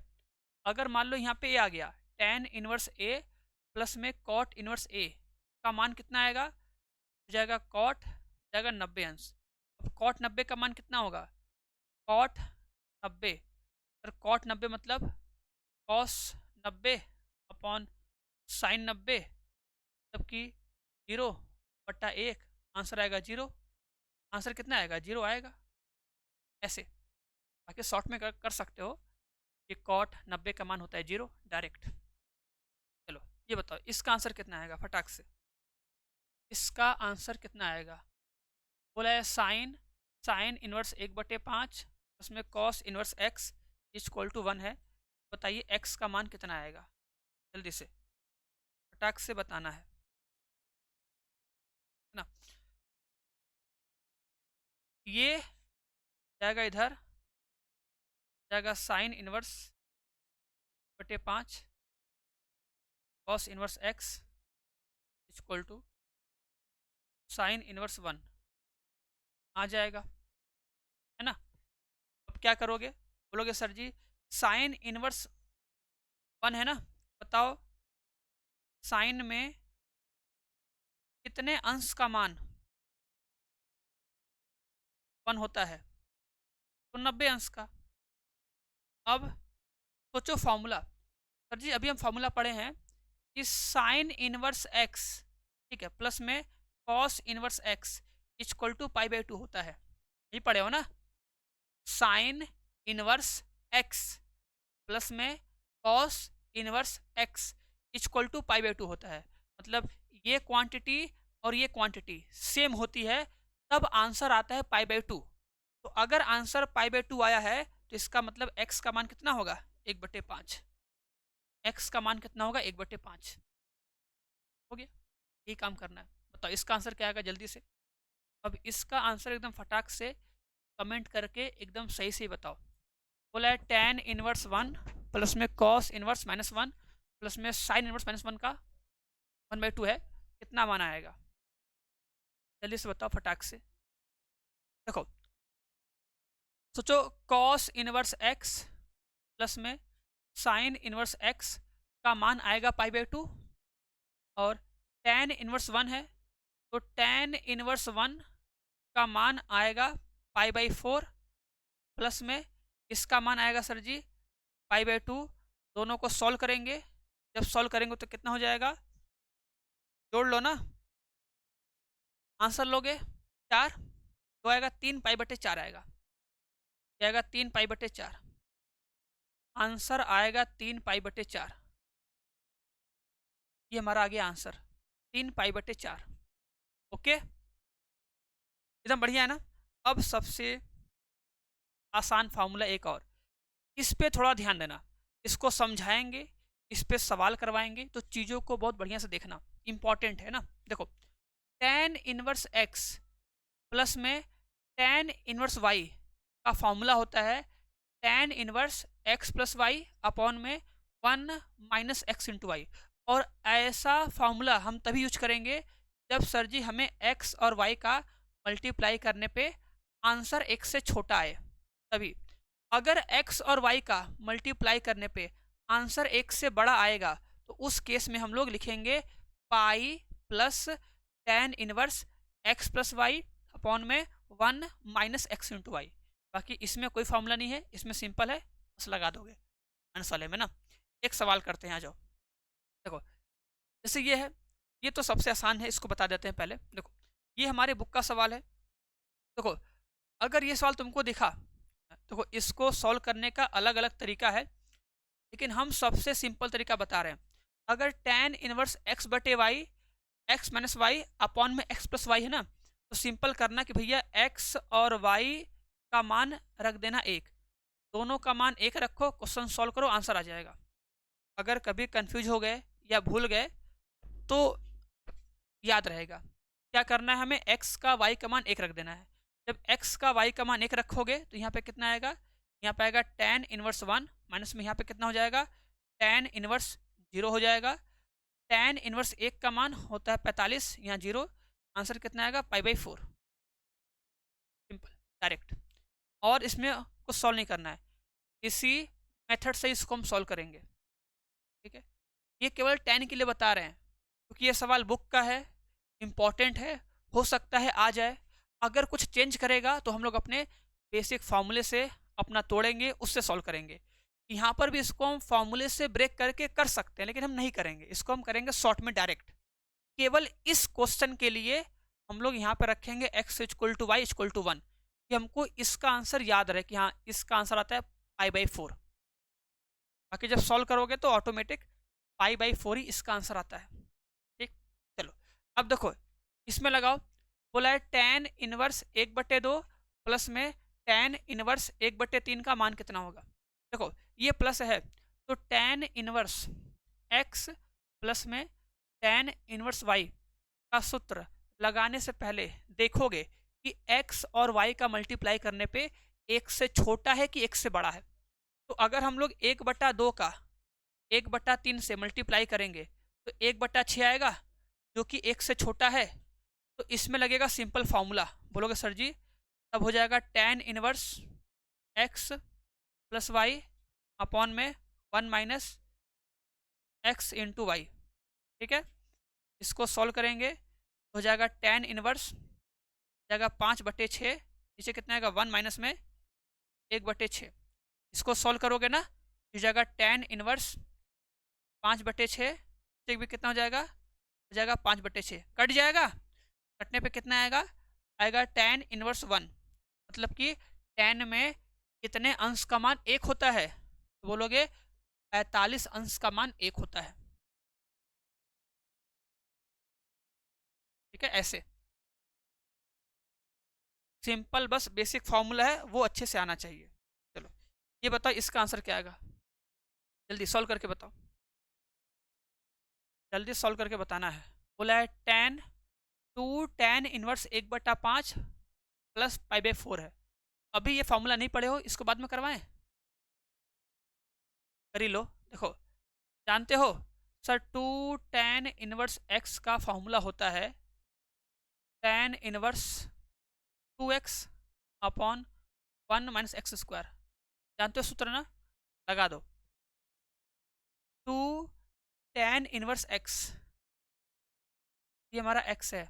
A: अगर मान लो यहाँ पे ए आ गया tan इनवर्स ए प्लस में कॉट इनवर्स ए का मान कितना आएगा, हो जाएगा कॉट जाएगा 90 अंश, अब कॉट 90 का मान कितना होगा, कॉट 90, और कॉट 90 मतलब कॉस 90 अपॉन साइन 90, मतलब कि 0/1, आंसर आएगा 0, आंसर कितना आएगा 0 आएगा, ऐसे बाकी शॉर्ट में कर सकते हो कि कॉट 90 का मान होता है 0 डायरेक्ट। चलो ये बताओ इसका आंसर कितना आएगा फटाक से, इसका आंसर कितना आएगा, बोला है साइन इनवर्स 1/5 उसमें cos inverse x equal to 1 है, बताइए एक्स का मान कितना आएगा, जल्दी से फटाक से बताना है ना, ये जाएगा इधर जाएगा sine inverse 1/5 cos inverse x equal to sine inverse 1 आ जाएगा, है ना, अब क्या करोगे, बोलोगे सर जी साइन इनवर्स 1 है ना, बताओ साइन में कितने अंश का मान 1 होता है, तो 90 अंश का, अब सोचो फॉर्मूला, सर जी अभी हम फॉर्मूला पढ़े हैं कि साइन इनवर्स एक्स, ठीक है, प्लस में cos inverse x equal to π/2 होता है, यही पढ़े हो ना, साइन इनवर्स एक्स प्लस में cos inverse x equal to π/2 होता है, मतलब ये क्वांटिटी और ये क्वांटिटी सेम होती है तब आंसर आता है π/2, तो अगर आंसर π/2 आया है तो इसका मतलब x का मान कितना होगा 1/5, x का मान कितना होगा 1/5, हो गया, यही काम करना है। बताओ इसका आंसर क्या आएगा जल्दी से। अब इसका आंसर एकदम फटाक से कमेंट करके एकदम सही से बताओ। बोला है tan इनवर्स 1 प्लस में cos इनवर्स -1 प्लस में sin इनवर्स -1 का 1/2 है, कितना मान आएगा? जल्दी से बताओ फटाक से। देखो सोचो cos इनवर्स x प्लस में sin इनवर्स x का मान आएगा π/2 और tan इनवर्स 1 है तो tan इनवर्स 1 का मान आएगा π/4 प्लस में इसका मान आएगा सर जी π/2। दोनों को सॉल्व करेंगे, जब सॉल्व करेंगे तो कितना हो जाएगा, जोड़ लो ना, आंसर लोगे 4 तो आएगा 3π/4 आएगा, क्या आएगा 3π/4, आंसर आएगा 3π/4। ये हमारा आ गया आंसर 3π/4। ओके एकदम बढ़िया है ना। अब सबसे आसान फार्मूला एक और, इस पे थोड़ा ध्यान देना, इसको समझाएंगे, इस पे सवाल करवाएंगे तो चीज़ों को बहुत बढ़िया से देखना, इंपॉर्टेंट है ना। देखो tan इनवर्स x प्लस में tan इनवर्स y का फॉर्मूला होता है tan inverse x plus Y upon में 1 माइनस एक्स इंटू वाई। और ऐसा फॉर्मूला हम तभी यूज करेंगे जब सर जी हमें x और y का मल्टीप्लाई करने पे आंसर x से छोटा आए, तभी। अगर x और y का मल्टीप्लाई करने पे आंसर x से बड़ा आएगा तो उस केस में हम लोग लिखेंगे pi plus tan inverse x plus Y upon में 1 माइनस एक्स इंटू वाई। बाकी इसमें कोई फॉर्मूला नहीं है, इसमें सिंपल है, बस लगा दोगे आंसर वाले में ना। एक सवाल करते हैं, आ जाओ। देखो जैसे ये है, ये तो सबसे आसान है, इसको बता देते हैं पहले। देखो ये हमारे बुक का सवाल है। देखो अगर ये सवाल तुमको दिखा, देखो इसको सॉल्व करने का अलग अलग तरीका है, लेकिन हम सबसे सिंपल तरीका बता रहे हैं। अगर tan इनवर्स x बटे Y x minus Y upon में x प्लस वाई है ना, तो सिंपल करना कि भैया x और y का मान रख देना 1, दोनों का मान 1 रखो, क्वेश्चन सॉल्व करो, आंसर आ जाएगा। अगर कभी कंफ्यूज हो गए या भूल गए तो याद रहेगा क्या करना है, हमें x का y का मान 1 रख देना है। जब x का y का मान 1 रखोगे तो यहाँ पे कितना आएगा, यहाँ पे आएगा tan इनवर्स 1 माइनस में यहाँ पे कितना हो जाएगा tan इनवर्स 0 हो जाएगा। tan इनवर्स 1 का मान होता है 45, यहाँ 0, आंसर कितना आएगा π/4। सिंपल डायरेक्ट, और इसमें कुछ सॉल्व नहीं करना है, इसी मेथड से इसको हम सॉल्व करेंगे। ठीक है, ये केवल tan के लिए बता रहे हैं क्योंकि ये सवाल बुक का है, इम्पॉर्टेंट है, हो सकता है आ जाए। अगर कुछ चेंज करेगा तो हम लोग अपने बेसिक फार्मूले से अपना तोड़ेंगे, उससे सॉल्व करेंगे। यहाँ पर भी इसको हम फार्मूले से ब्रेक करके कर सकते हैं, लेकिन हम नहीं करेंगे, इसको हम करेंगे शॉर्ट में डायरेक्ट। केवल इस क्वेश्चन के लिए हम लोग यहाँ पर रखेंगे x equal to Y equal to 1, कि हमको इसका आंसर याद रहे कि हाँ इसका आंसर आता है π/4। बाकी जब सॉल्व करोगे तो ऑटोमेटिक π/4 ही इसका आंसर आता है। ठीक, चलो अब देखो इसमें लगाओ। बोला है tan इनवर्स 1/2 प्लस में tan इनवर्स 1/3 का मान कितना होगा। देखो ये प्लस है तो tan इनवर्स x प्लस में tan इनवर्स y का सूत्र लगाने से पहले देखोगे कि x और y का मल्टीप्लाई करने पे 1 से छोटा है कि 1 से बड़ा है। तो अगर हम लोग 1/2 का 1/3 से मल्टीप्लाई करेंगे तो 1/6 आएगा जो कि 1 से छोटा है। तो इसमें लगेगा सिंपल फार्मूला, बोलोगे सर जी, तब हो जाएगा tan inverse x plus Y upon में 1 माइनस एक्स इंटू वाई। ठीक है, इसको सॉल्व करेंगे हो जाएगा tan इनवर्स जाएगा 5/6, नीचे कितना आएगा 1 माइनस में 1/6। इसको सॉल्व करोगे ना हो जाएगा tan इनवर्स 5/6, ठीक भी कितना हो जाएगा 5/6, कट जाएगा, कटने पे कितना आएगा आएगा tan इनवर्स 1, मतलब कि tan में कितने अंश का मान 1 होता है, तो बोलोगे 45 अंश का मान 1 होता है। ठीक है, ऐसे सिंपल बस बेसिक फार्मूला है, वो अच्छे से आना चाहिए। चलो ये बताओ इसका आंसर क्या आएगा, जल्दी सॉल्व करके बताओ, जल्दी सॉल्व करके बताना है। बोला है tan इनवर्स 1/5 प्लस π/4 है। अभी ये फॉर्मूला नहीं पढ़े हो, इसको बाद में करवाएं, कर ही लो। देखो, जानते हो सर, 2 tan इनवर्स x का फॉर्मूला होता है tan inverse 2x upon 1 minus x square. जानते हो सूत्र ना, लगा दो। 2 tan इनवर्स x, ये हमारा x है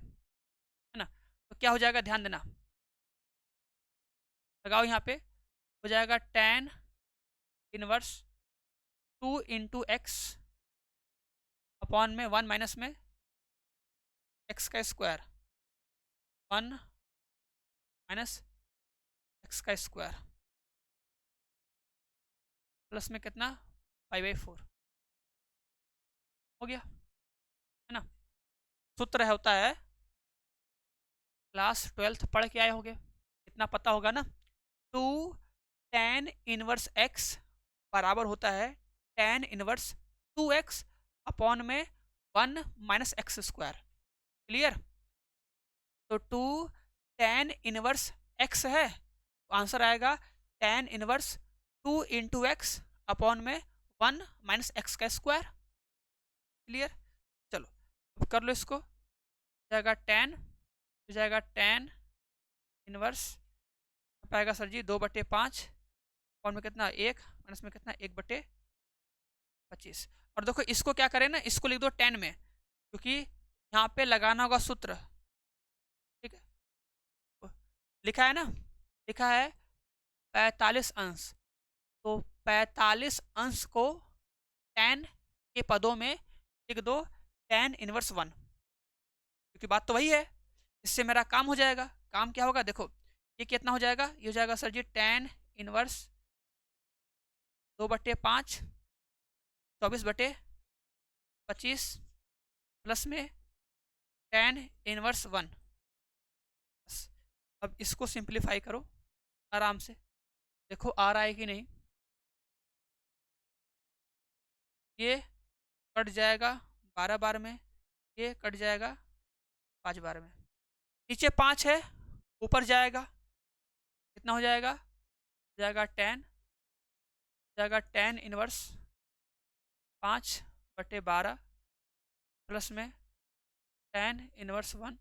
A: ना, तो क्या हो जाएगा, ध्यान देना, लगाओ यहाँ पे, हो जाएगा tan inverse 2 into x upon में 1 माइनस में एक्स का स्क्वायर, 1 माइनस एक्स का स्क्वायर प्लस में कितना, π/4 हो गया, है ना। सूत्र होता है, क्लास 12th पढ़ के आए होगे, इतना पता होगा ना। 2 tan इनवर्स x बराबर होता है tan इनवर्स 2x अपॉन में 1 माइनस एक्स स्क्वायर। क्लियर। तो 2 tan इनवर्स x है, तो आंसर आएगा tan inverse 2 into x upon में 1 माइनस एक्स का स्क्वायर। क्लियर। चलो अब कर लो इसको, जाएगा हो जाएगा tan इनवर्स पाएगा सर जी 2/5 और में कितना 1 माइनस में कितना 1/25। और देखो इसको क्या करें ना, इसको लिख दो tan में, क्योंकि यहाँ पे लगाना होगा सूत्र। ठीक है, लिखा है ना, लिखा है 45 अंश, तो 45 अंश को tan के पदों में लिख दो tan इनवर्स 1, क्योंकि बात तो वही है, इससे मेरा काम हो जाएगा। काम क्या होगा, देखो ये कितना हो जाएगा, ये हो जाएगा sir ji tan inverse 2/5 24/25 plus में tan इनवर्स 1। अब इसको सिंप्लीफाई करो आराम से, देखो आ रहा है कि नहीं। ये कट जाएगा 12 बार में, ये कट जाएगा 5 बार में, नीचे 5 है, ऊपर जाएगा कितना हो जाएगा, जाएगा tan इनवर्स 5/12 प्लस में tan इनवर्स 1,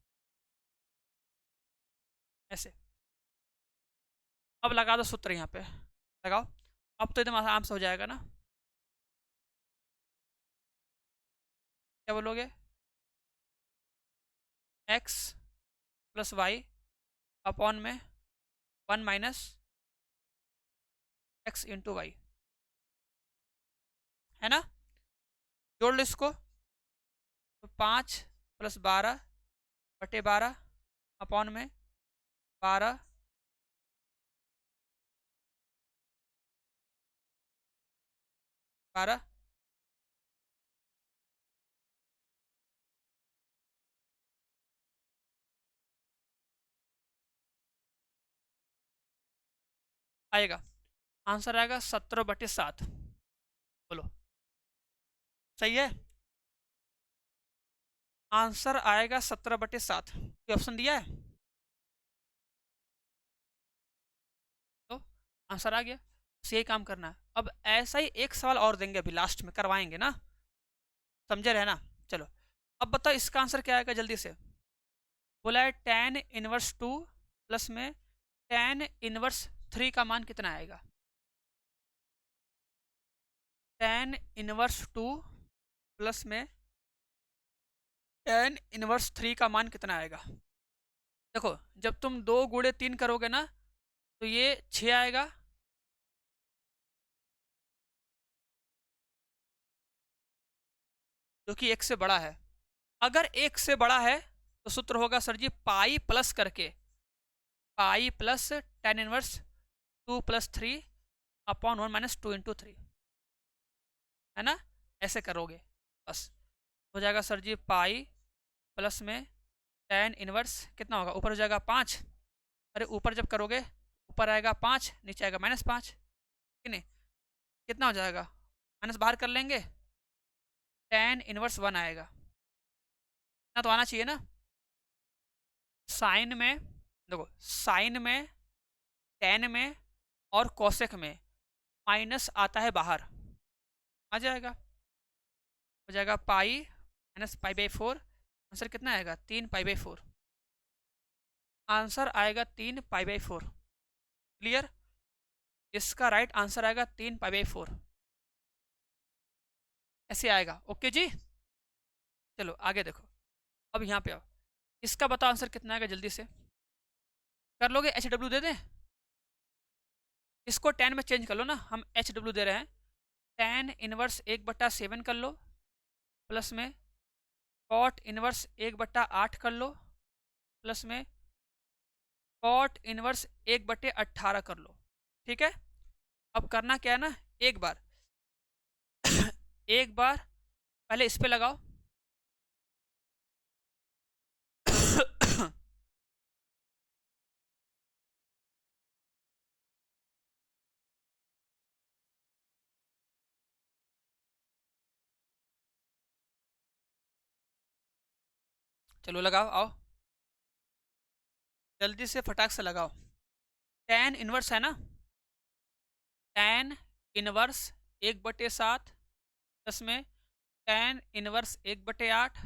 A: ऐसे। अब लगा दो सूत्र यहाँ पे, लगाओ, अब तो एकदम आराम से हो जाएगा ना। क्या बोलोगे, x प्लस वाई अपॉन में 1 माइनस एक्स इंटू वाई, है ना। जोड़ लो इसको, तो 5 + 12/12 अपॉन में 12 12 आएगा, आंसर आएगा 17/7। बोलो सही है, आंसर आएगा 17/7। ये ऑप्शन दिया है तो आंसर आ गया, यही काम करना है। अब ऐसा ही एक सवाल और देंगे, अभी लास्ट में करवाएंगे ना, समझे रहे ना। चलो अब बताओ इसका आंसर क्या आएगा, जल्दी से। बोला है tan इनवर्स 2 प्लस में tan इनवर्स 3 का मान कितना आएगा। tan इनवर्स 2 प्लस में tan इनवर्स 3 का मान कितना आएगा। देखो जब तुम 2 गुणे 3 करोगे ना, तो ये 6 आएगा, जो कि 1 से बड़ा है। अगर 1 से बड़ा है तो सूत्र होगा सर जी पाई प्लस करके, पाई plus tan inverse 2 + 3 upon 1 minus 2 into 3, है ना। ऐसे करोगे बस, हो जाएगा सर जी पाई प्लस में tan इनवर्स कितना होगा, ऊपर हो जाएगा 5, अरे ऊपर जब करोगे ऊपर आएगा 5, नीचे आएगा -5, ठीक नहीं, कितना हो जाएगा, माइनस बाहर कर लेंगे, tan इनवर्स 1 आएगा। ना तो आना चाहिए ना। साइन में देखो, साइन में, टेन में और कोसेक में माइनस आता है बाहर, आ जाएगा, हो जाएगा pi minus pi by 4। Answer कितना आएगा? 3 पाई बाई 4। आंसर आएगा 3 पाई बाई 4। क्लियर? इसका राइट आंसर आएगा 3 पाई बाई 4, ऐसे आएगा। ओके जी, चलो आगे देखो। अब यहाँ पे आओ, इसका बताओ आंसर कितना आएगा, जल्दी से कर लोगे? HW दे दें इसको, 10 में चेंज कर लो ना, हम HW दे रहे हैं। 10 इनवर्स 1/7 कर लो, प्लस में कॉट इनवर्स 1/8 कर लो, प्लस में कॉट इनवर्स 1/18 कर लो। ठीक है, अब करना क्या है ना, एक बार एक बार पहले इस पे लगाओ चलो लगाओ, आओ जल्दी से फटाक से लगाओ। 10 इनवर्स है ना, 10 इनवर्स 1/7 प्लस में 10 इनवर्स 1/8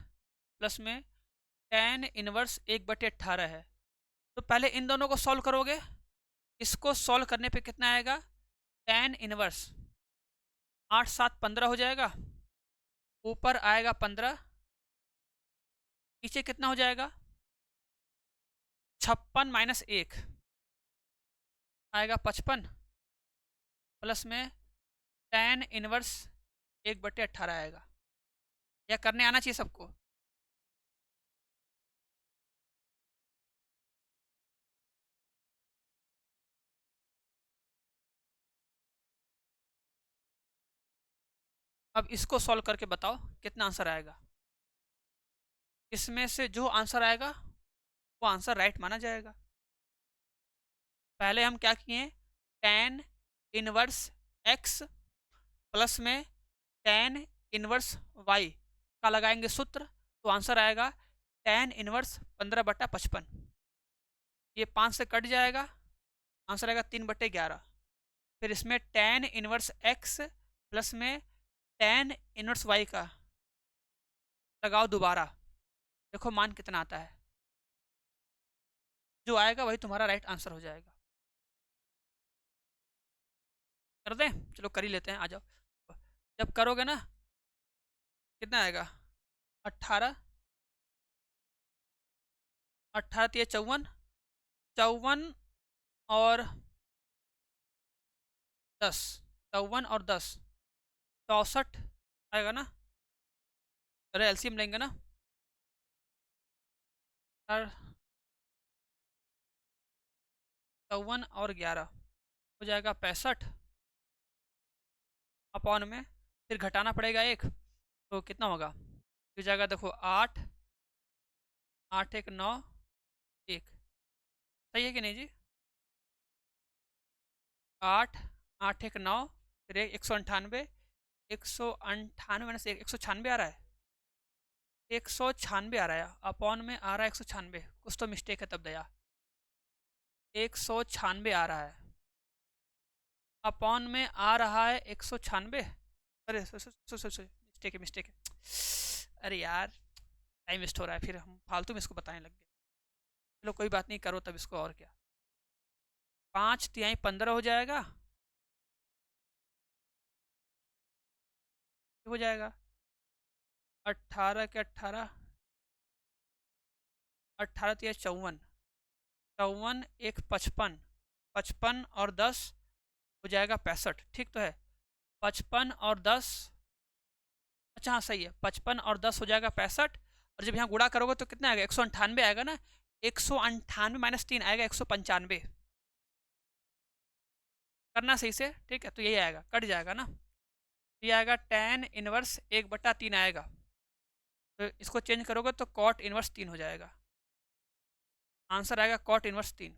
A: प्लस में 10 इनवर्स 1/18 है। तो पहले इन दोनों को सॉल्व करोगे, इसको सॉल्व करने पे कितना आएगा? 10 इनवर्स 8 7 15 हो जाएगा, ऊपर आएगा 15, नीचे कितना हो जाएगा? 56 माइनस 1 आएगा 55, प्लस में 10 इनवर्स 1/18 आएगा। या करने आना चाहिए सबको? अब इसको सॉल्व करके बताओ कितना आंसर आएगा। इसमें से जो आंसर आएगा वो आंसर राइट माना जाएगा। पहले हम क्या किए, 10 इनवर्स x प्लस में 10 इनवर्स y का लगाएंगे सूत्र, तो आंसर आएगा 10 इनवर्स 15/55। ये 5 से कट जाएगा, आंसर आएगा 3/11। फिर इसमें 10 इनवर्स x प्लस में 10 इनवर्स y का लगाओ दोबारा, देखो मान कितना आता है। जो आएगा वही तुम्हारा राइट आंसर हो जाएगा। कर दें? चलो कर ही लेते हैं, आ जाओ। जब करोगे ना कितना आएगा? 18, 18 ये 54, 54 और 10, 54 और 10 64 आएगा ना। अरे एलसीएम लेंगे ना, और 54 और 11 हो जाएगा 65 अपॉन में, फिर घटाना पड़ेगा एक, तो कितना होगा? हो जाएगा देखो 8 8 1 9 1, सही है कि नहीं जी? 8 8 1 9, फिर 198, 198 माइनस 196 आ रहा है, 196 आ रहा है, अपॉन में आ रहा है 196, कुछ तो मिस्टेक है तब दया। 196 आ रहा है, अपॉन में आ रहा है 196। अरे मिस्टेक है, मिस्टेक है, अरे यार टाइम वेस्ट हो रहा है, फिर हम फालतू में इसको बताने लग गए। चलो कोई बात नहीं, करो तब इसको, और क्या। 5 तिहाई 15 हो जाएगा, हो जाएगा 18 के 18, 18 तिहाई 54, 54 1 55, 55 और 10 हो जाएगा 65, ठीक तो है? 55 और 10, अच्छा हाँ सही है, 55 और 10 हो जाएगा 65, और जब यहाँ गुणा करोगे तो कितना आएगा? 198 आएगा ना, 198 माइनस 3 आएगा 195। करना सही से, ठीक है? तो यही आएगा, कट जाएगा ना, ये आएगा 10 इनवर्स 1/3 आएगा, तो इसको चेंज करोगे तो कॉट इनवर्स 3 हो जाएगा। आंसर आएगा कॉट इनवर्स 3,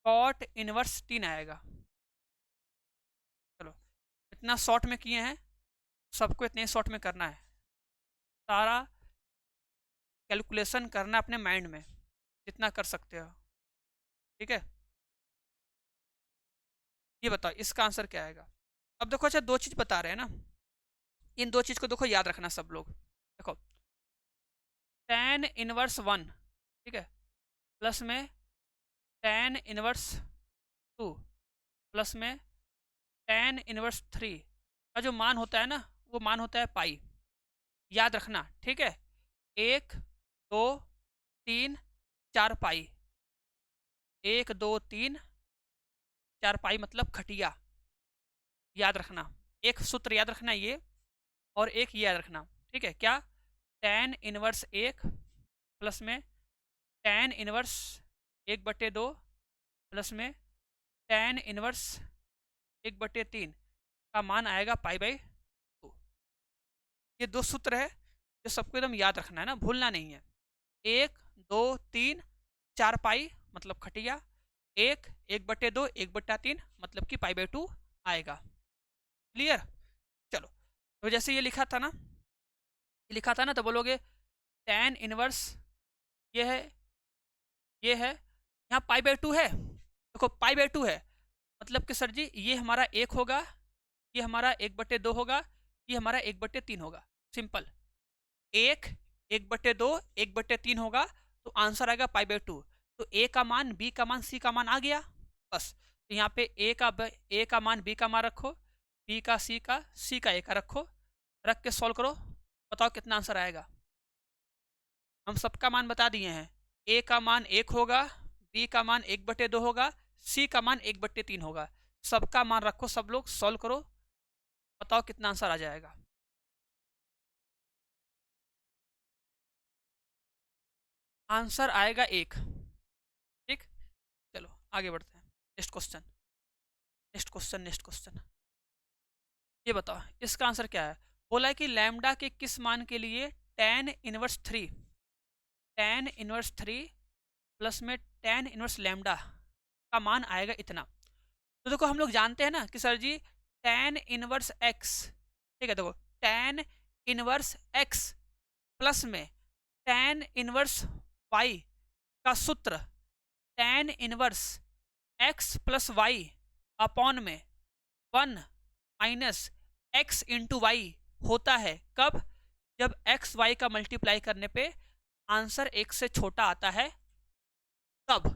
A: कॉट इनवर्स 3 आएगा। चलो इतना शॉर्ट में किए हैं, सबको इतने शॉर्ट में करना है, सारा कैलकुलेशन करना अपने माइंड में जितना कर सकते हो, ठीक है। ये बताओ इसका आंसर क्या आएगा। अब देखो, अच्छा दो चीज बता रहे हैं ना, इन दो चीज को देखो याद रखना सब लोग। देखो tan इनवर्स 1, ठीक है, प्लस में tan इनवर्स 2, प्लस में tan इनवर्स 3 का जो मान होता है ना, वो मान होता है पाई। याद रखना, ठीक है। 1 2 3 4 पाई, 1 2 3 4 पाई मतलब खटिया। याद रखना, एक सूत्र याद रखना ये, और एक ये याद रखना, ठीक है। क्या, tan इनवर्स 1 प्लस में tan इनवर्स 1/2 प्लस में tan इनवर्स 1/3 का मान आएगा पाई/2। ये दो सूत्र है जो सबको एकदम याद रखना है ना, भूलना नहीं है। 1 2 3 4 पाई मतलब खटिया, 1/2 1/3 मतलब कि पाई/2 आएगा। क्लियर। चलो, तो जैसे ये लिखा था ना, तो बोलोगे tan इनवर्स ये है, ये है, यहाँ पाई/2 है। देखो पाई/2 है मतलब कि सर जी ये हमारा 1 होगा, ये हमारा 1/2 होगा, ये हमारा 1/3 होगा। सिंपल, 1 1/2 1/3 होगा, तो आंसर आएगा पाई/2। तो ए का मान, बी का मान, सी का मान आ गया बस। तो यहाँ पे ए का मान बी का मान रखो, बी का सी का, सी का ए का रखो, रख के सॉल्व करो, बताओ कितना आंसर आएगा। हम सबका मान बता दिए हैं। ए का मान 1 होगा, बी का मान 1/2 होगा, सी का मान 1/3 होगा। सबका मान रखो, सब लोग सॉल्व करो, बताओ कितना आंसर आ जाएगा। आंसर आएगा 1। ठीक, चलो आगे बढ़ते हैं। Next question, next question, next question. ये बताओ इसका आंसर क्या है। बोला है कि लैम्डा के किस मान के लिए tan इनवर्स 3 प्लस में tan इनवर्स लैम्डा का मान आएगा इतना। तो देखो हम लोग जानते हैं ना कि sir ji tan inverse x, ठीक है, देखो tan इनवर्स x प्लस में tan इनवर्स y का सूत्र tan inverse x plus Y upon में 1 माइनस एक्स इंटू वाई होता है। कब, जब एक्स वाई का मल्टीप्लाई करने पे आंसर 1 से छोटा आता है तब,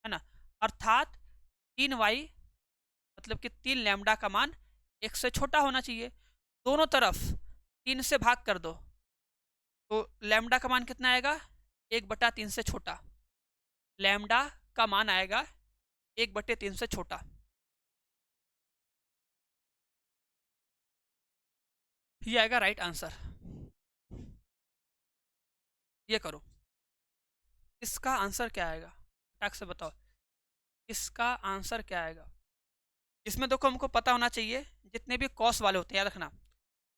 A: है ना। अर्थात 3y मतलब कि 3 लैम्डा का मान 1 से छोटा होना चाहिए। दोनों तरफ 3 से भाग कर दो, तो लैम्डा का मान कितना आएगा, 1/3 से छोटा। लैम्डा का मान आएगा 1/3 से छोटा। ये आएगा राइट आंसर। ये करो, इसका आंसर क्या आएगा, टक से बताओ इसका आंसर क्या आएगा। इसमें देखो हमको पता होना चाहिए जितने भी कॉस वाले होते हैं, याद रखना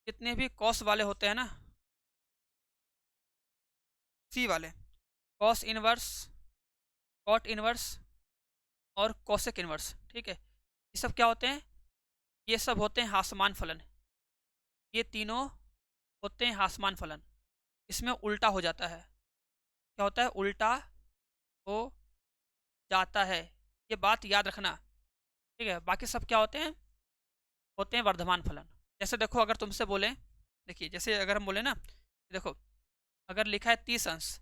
A: जितने भी कॉस वाले होते हैं ना, सी वाले, कॉस इनवर्स, कॉट इनवर्स और कोसेक इनवर्स, ठीक है, ये सब क्या होते हैं, ये सब होते हैं हासमान फलन। ये तीनों होते हैं हासमान फलन। इसमें उल्टा हो जाता है, क्या होता है, उल्टा हो जाता है। ये बात याद रखना, ठीक है। बाकी सब क्या होते हैं, होते हैं वर्धमान फलन। जैसे देखो अगर तुमसे बोले, देखिए जैसे अगर हम बोले ना, देखो अगर लिखा है 30 अंश,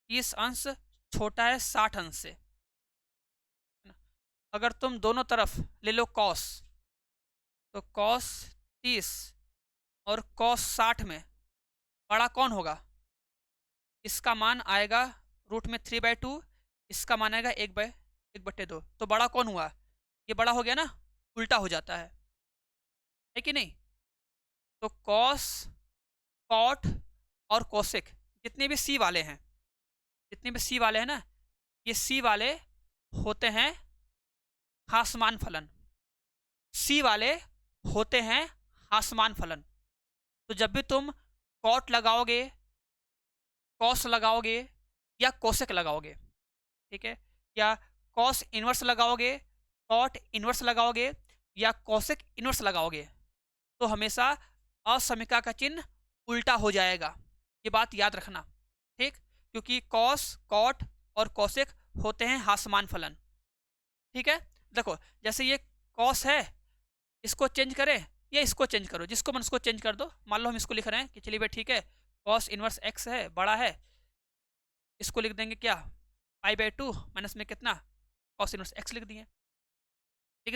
A: 30 अंश छोटा है 60 अंश से, अगर तुम दोनों तरफ ले लो कॉस, तो कॉस 30 और कॉस 60 में बड़ा कौन होगा, इसका मान आएगा √3/2, इसका मान आएगा 1/2। तो बड़ा कौन हुआ, ये बड़ा हो गया ना, उल्टा हो जाता है कि नहीं। तो कॉस, कॉट और कोसेक जितने भी सी वाले हैं, जितने भी सी वाले हैं ना, ये सी वाले होते हैं हासमान फलन। सी वाले होते हैं हासमान फलन। तो जब भी तुम कॉट लगाओगे, कॉस लगाओगे या कोसेक लगाओगे, ठीक है, या कॉस इनवर्स लगाओगे, कॉट इनवर्स लगाओगे या कोसेक इनवर्स लगाओगे, तो हमेशा असमिका का चिन्ह उल्टा हो जाएगा। ये बात याद रखना, ठीक, क्योंकि कॉस, कॉट और कोसेक होते हैं हासमान फलन। ठीक है, देखो जैसे ये कॉस है, इसको चेंज करें या इसको चेंज करो, जिसको मन उसको चेंज कर दो। मान लो हम इसको लिख रहे हैं कि चलिए भाई ठीक है, कॉस इनवर्स एक्स है, बड़ा है, इसको लिख देंगे क्या, पाई बाई टू माइनस में कितना, कॉस इनवर्स एक्स लिख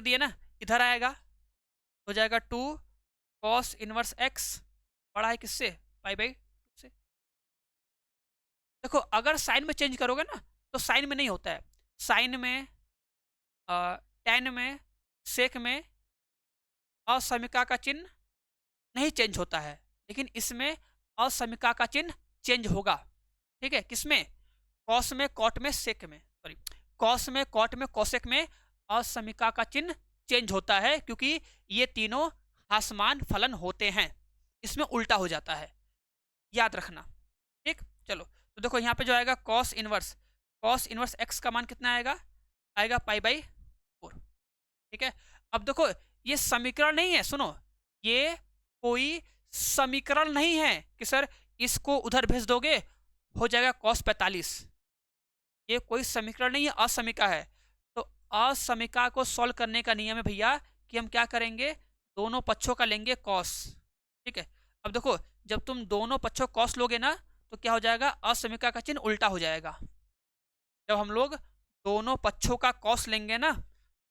A: दिए ना। इधर आएगा, हो जाएगा टू कॉस इनवर्स एक्स, बड़ा है किससे, पाई बाई टू से। देखो अगर साइन में चेंज करोगे ना तो साइन में नहीं होता है, साइन में, टेन में, सेक में असमिका का चिन्ह नहीं चेंज होता है, लेकिन इसमें असमिका का चिन्ह चेंज होगा। ठीक है, किसमें, कॉस में, कॉट में, सेक में, सॉरी, कॉस में, कॉट में, कोसेक में असमिका का चिन्ह चेंज होता है, क्योंकि ये तीनों हासमान फलन होते हैं, इसमें उल्टा हो जाता है, याद रखना। ठीक, चलो तो देखो यहाँ पे जो आएगा कॉस इनवर्स एक्स का मान कितना आएगा, आएगा पाई बाई फोर। ठीक है, अब देखो ये समीकरण नहीं है, सुनो, ये कोई समीकरण नहीं है कि सर इसको उधर भेज दोगे हो जाएगा कॉस 45, ये कोई समीकरण नहीं है, असमिका है। तो असमिका को सॉल्व करने का नियम है भैया कि हम क्या करेंगे, दोनों पक्षों का लेंगे कॉस। ठीक है, अब देखो जब तुम दोनों पक्षों कॉस लोगे ना तो क्या हो जाएगा, असमिका का चिन्ह उल्टा हो जाएगा। जब हम लोग दोनों पक्षों का कॉस लेंगे ना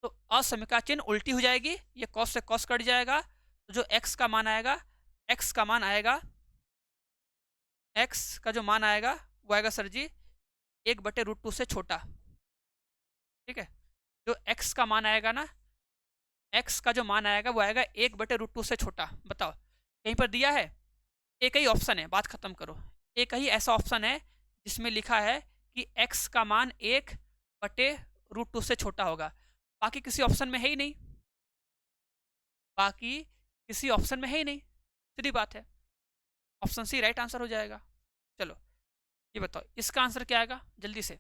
A: तो असमिका चिन्ह उल्टी हो जाएगी, ये कॉस से कॉस कट जाएगा, तो जो एक्स का मान आएगा, एक्स का मान आएगा, एक्स का जो मान आएगा वो आएगा सर जी 1/√2 से छोटा। ठीक है, जो एक्स का मान आएगा ना, एक्स का जो मान आएगा वो आएगा 1/√2 से छोटा। बताओ कहीं पर दिया है, एक ही ऑप्शन है, बात खत्म करो, एक ही ऐसा ऑप्शन है जिसमें लिखा है कि एक्स का मान 1/√2 से छोटा होगा, बाकी किसी ऑप्शन में है ही नहीं, बाकी किसी ऑप्शन में है ही नहीं, सीधी बात है, ऑप्शन सी राइट आंसर हो जाएगा। चलो ये बताओ इसका आंसर क्या आएगा, जल्दी से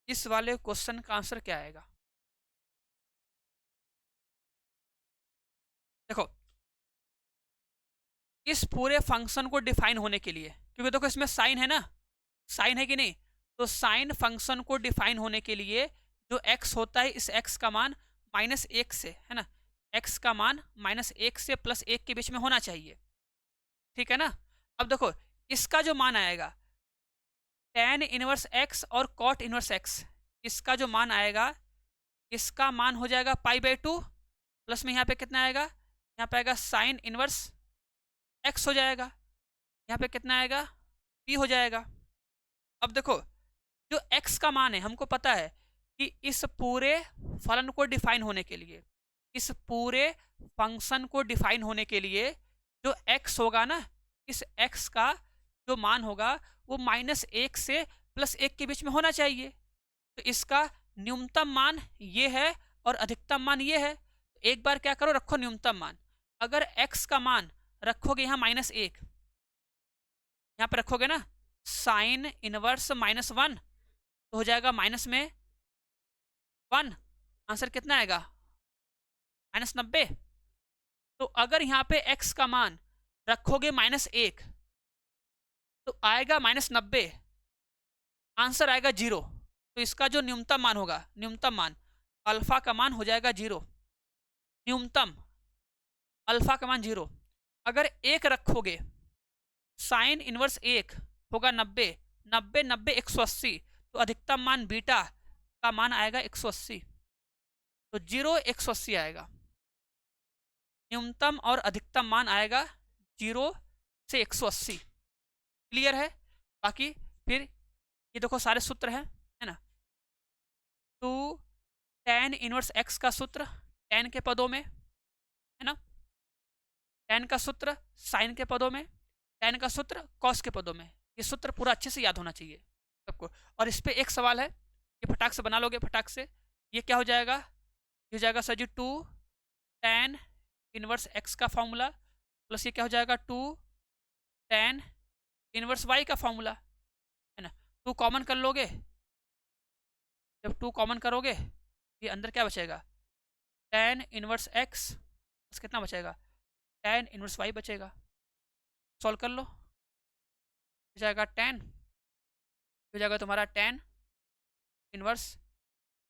A: इस वाले क्वेश्चन का आंसर क्या आएगा। देखो इस पूरे फंक्शन को डिफाइन होने के लिए, क्योंकि देखो इसमें साइन है ना, साइन है कि नहीं, तो साइन फंक्शन को डिफाइन होने के लिए जो x होता है, इस x का मान -1 से, है ना, x का मान -1 से +1 के बीच में होना चाहिए। ठीक है ना, अब देखो इसका जो मान आएगा tan इनवर्स x और cot इनवर्स x, इसका जो मान आएगा, इसका मान हो जाएगा पाई/2 प्लस में यहाँ पे कितना आएगा, यहाँ पे आएगा साइन इनवर्स x हो जाएगा, यहाँ पे कितना आएगा p हो जाएगा। अब देखो जो x का मान है, हमको पता है कि इस पूरे फलन को डिफाइन होने के लिए, इस पूरे फंक्शन को डिफाइन होने के लिए जो x होगा ना, इस x का जो मान होगा वो -1 से +1 के बीच में होना चाहिए। तो इसका न्यूनतम मान ये है और अधिकतम मान ये है। एक बार क्या करो, रखो न्यूनतम मान, अगर x का मान रखोगे यहाँ -1, यहाँ पे रखोगे ना साइन इनवर्स -1, तो हो जाएगा माइनस में 1, आंसर कितना आएगा -90। तो अगर यहाँ पे x का मान रखोगे -1 तो आएगा -90, आंसर आएगा 0। तो इसका जो न्यूनतम मान होगा, न्यूनतम मान अल्फा का मान हो जाएगा 0, न्यूनतम अल्फा का मान 0। अगर 1 रखोगे, साइन इनवर्स 1 होगा 90, 90 90 180, तो अधिकतम मान बीटा का मान आएगा 180, तो 0 180 आएगा, न्यूनतम और अधिकतम मान आएगा 0 से 180। क्लियर है, बाकी फिर ये देखो सारे सूत्र हैं, है ना, तो tan इनवर्स x का सूत्र tan के पदों में, है ना, tan का सूत्र sin के पदों में, tan का सूत्र cos के पदों में, ये सूत्र पूरा अच्छे से याद होना चाहिए सबको। और इस पे एक सवाल है, ये फटाक से बना लोगे, फटाक से, ये क्या हो जाएगा, ये हो जाएगा सर जी 2 tan इनवर्स x का फॉर्मूला प्लस ये क्या हो जाएगा 2 tan इनवर्स y का फॉर्मूला, है ना, 2 कॉमन कर लोगे, जब 2 कॉमन करोगे ये अंदर क्या बचेगा, tan इनवर्स x बस कितना बचेगा, tan इनवर्स y बचेगा, सॉल्व कर लो, हो जाएगा tan हो जाएगा तुम्हारा tan inverse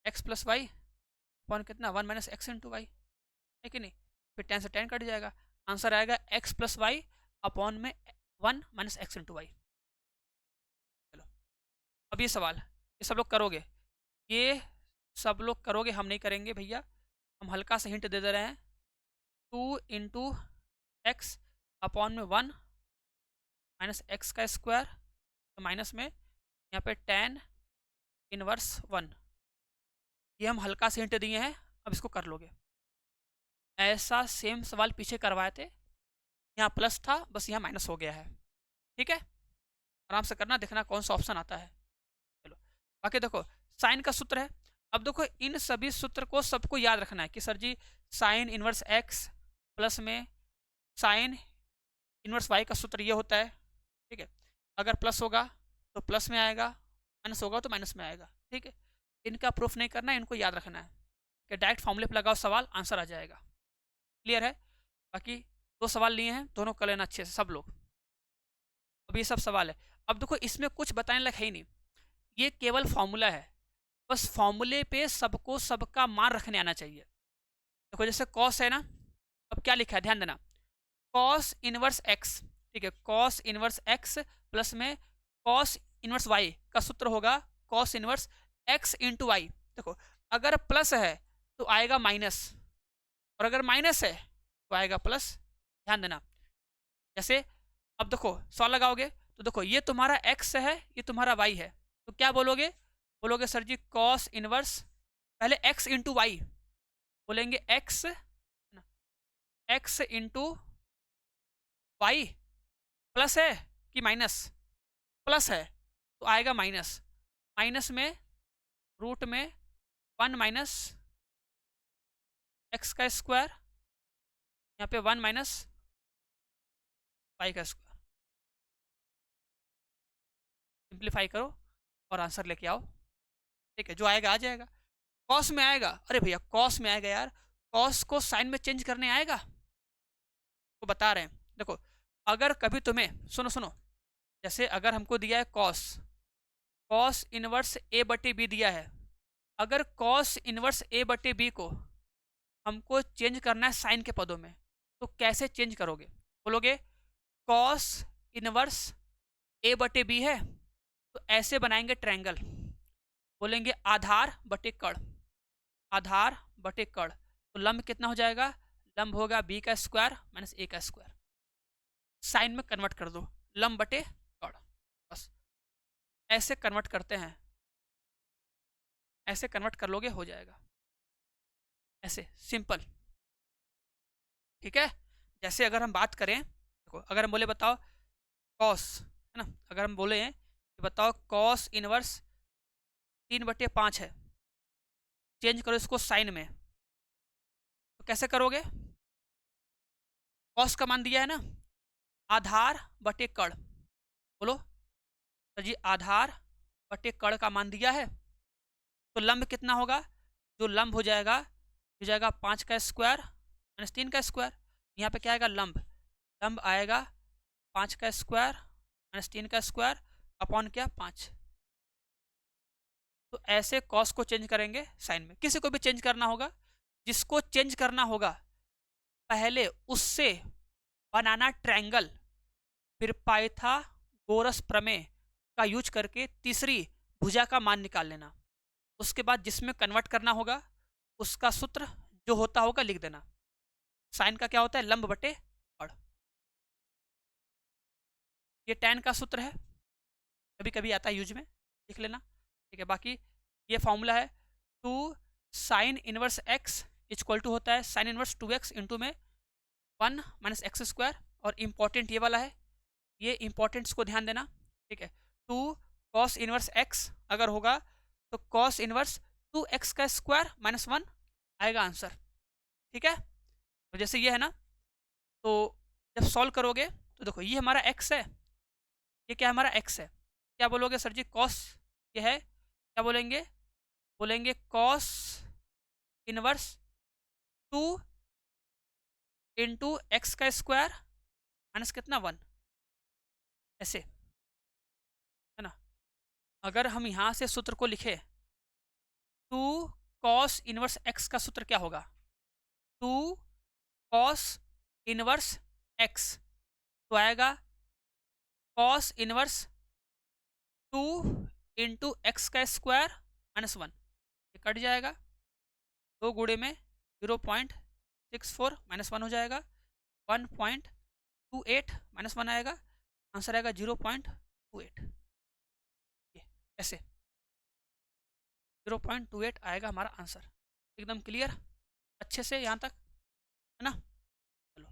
A: x plus Y upon कितना 1 - x × y, है कि नहीं। फिर 10 से 10 कट जाएगा, आंसर आएगा x प्लस वाई अपॉन में 1 - x × y। चलो अब ये सवाल ये सब लोग करोगे, ये सब लोग करोगे, हम नहीं करेंगे भैया, हम हल्का सा हिंट दे दे रहे हैं। 2 × x अपॉन में 1 - x² तो माइनस में यहाँ पे 10 इनवर्स 1, ये हम हल्का से हिंट दिए हैं, अब इसको कर लोगे। ऐसा सेम सवाल पीछे करवाए थे, यहाँ प्लस था बस यहाँ माइनस हो गया है, ठीक है। आराम से करना, देखना कौन सा ऑप्शन आता है। चलो बाकी देखो साइन का सूत्र है। अब देखो इन सभी सूत्र को सबको याद रखना है कि sir ji sine inverse x plus में साइन इनवर्स वाई का सूत्र ये होता है, ठीक है। अगर प्लस होगा तो प्लस में आएगा, माइनस होगा तो माइनस में आएगा, ठीक है। इनका प्रूफ नहीं करना है, इनको याद रखना है कि डायरेक्ट फॉर्मूले पर लगाओ सवाल, आंसर आ जाएगा। क्लियर है। बाकी 2 सवाल लिए हैं, दोनों कर लेना अच्छे से सब लोग। अब ये सब सवाल है, अब देखो इसमें कुछ बताने लायक है ही नहीं, ये केवल फॉर्मूला है, बस फॉर्मूले पे सबको सबका मान रखने आना चाहिए। देखो जैसे कॉस है ना, अब क्या लिखा है ध्यान देना, कॉस इनवर्स एक्स, ठीक है, कॉस इनवर्स एक्स प्लस में कॉस इनवर्स वाई का सूत्र होगा cos inverse X into Y. देखो अगर प्लस है तो आएगा माइनस, और अगर माइनस है तो आएगा प्लस, ध्यान देना। जैसे अब देखो सवाल लगाओगे तो देखो ये तुम्हारा x है, ये तुम्हारा y है, तो क्या बोलोगे, बोलोगे सर जी कॉस इनवर्स, पहले x इंटू वाई बोलेंगे, x इंटू वाई प्लस है कि माइनस, प्लस है तो आएगा माइनस, माइनस में रूट में 1 - x², यहाँ पे 1 - y², सिंप्लीफाई करो और आंसर लेके आओ, ठीक है, जो आएगा आ जाएगा। कॉस में आएगा, अरे भैया कॉस में आएगा यार, कॉस को साइन में चेंज करने आएगा, तो बता रहे हैं देखो, अगर कभी तुम्हें सुनो सुनो, जैसे अगर हमको दिया है कॉस, कॉस इनवर्स a बटे बी दिया है, अगर कॉस इनवर्स a बटे बी को हमको चेंज करना है साइन के पदों में, तो कैसे चेंज करोगे, बोलोगे कॉस इनवर्स a बटे बी है, तो ऐसे बनाएंगे ट्रायंगल, बोलेंगे आधार बटे कड़, आधार बटे कड़, तो लंब कितना हो जाएगा, लंब होगा b² - a², साइन में कन्वर्ट कर दो, लंब बटे कड़, बस ऐसे कन्वर्ट करते हैं, ऐसे कन्वर्ट कर लोगे हो जाएगा, ऐसे सिंपल, ठीक है। जैसे अगर हम बात करें, देखो अगर हम बोले बताओ कॉस, है ना, अगर हम बोले कि बताओ कॉस इनवर्स 3/5 है, चेंज करो इसको साइन में, तो कैसे करोगे, कॉस का मान दिया है ना, आधार बटे कड़, बोलो सर जी आधार बटे कड़ का मान दिया है, तो लंब कितना होगा, जो लंब हो जाएगा 5² - 3², यहाँ पे क्या आएगा लंब, लंब आएगा 5² - 3² अपॉन क्या 5, तो ऐसे कॉस को चेंज करेंगे साइन में। किसी को भी चेंज करना होगा, जिसको चेंज करना होगा पहले उससे बनाना ट्रायंगल, फिर पाइथागोरस प्रमेय का यूज करके तीसरी भुजा का मान निकाल लेना, उसके बाद जिसमें कन्वर्ट करना होगा उसका सूत्र जो होता होगा लिख देना। साइन का क्या होता है, लंब बटे कड़, ये tan का सूत्र है, कभी कभी आता है यूज में, लिख लेना, ठीक है। बाकी ये फॉर्मूला है 2 sine inverse x equal to होता है साइन इनवर्स 2x इंटू में 1 - x², और इम्पॉर्टेंट ये वाला है, ये इंपॉर्टेंट्स को ध्यान देना, ठीक है। 2 कॉस इनवर्स x अगर होगा तो कॉस इनवर्स 2x² - 1 आएगा आंसर, ठीक है। तो जैसे ये है ना, तो जब सॉल्व करोगे तो देखो ये हमारा x है, ये क्या हमारा x है, क्या बोलोगे सर जी कॉस ये है, क्या बोलेंगे, बोलेंगे cos inverse 2 into x² minus कितना 1, ऐसे है ना, अगर हम यहाँ से सूत्र को लिखे, 2 cos इनवर्स x का सूत्र क्या होगा? 2 cos इनवर्स x तो आएगा cos इनवर्स 2 इंटू एक्स का स्क्वायर माइनस 1, ये कट जाएगा, 2 गुणे में 0.64 माइनस 1 हो जाएगा, 1.28 माइनस 1 आएगा, आंसर आएगा 0.28। ऐसे 0.28 आएगा हमारा आंसर। एकदम क्लियर अच्छे से यहाँ तक, है ना? चलो,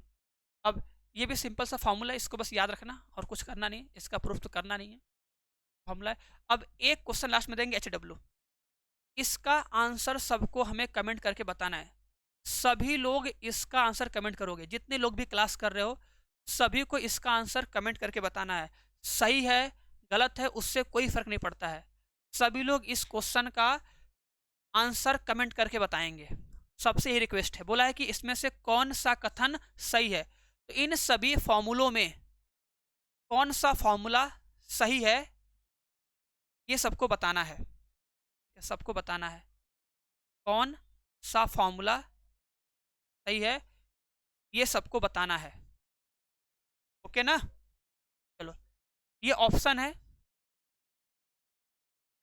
A: अब ये भी सिंपल सा फॉर्मूला है, इसको बस याद रखना और कुछ करना नहीं, इसका प्रूफ तो करना नहीं है, फॉर्मूला है। अब एक क्वेश्चन लास्ट में देंगे HW, इसका आंसर सबको हमें कमेंट करके बताना है। सभी लोग इसका आंसर कमेंट करोगे, जितने लोग भी क्लास कर रहे हो सभी को इसका आंसर कमेंट करके बताना है। सही है गलत है उससे कोई फर्क नहीं पड़ता है, सभी लोग इस क्वेश्चन का आंसर कमेंट करके बताएंगे। सबसे ही रिक्वेस्ट है, बोला है कि इसमें से कौन सा कथन सही है, तो इन सभी फॉर्मूलों में कौन सा फॉर्मूला सही है ये सबको बताना है, सबको बताना है कौन सा फॉर्मूला सही है, ये सबको बताना है। ओके ना? चलो, ये ऑप्शन है,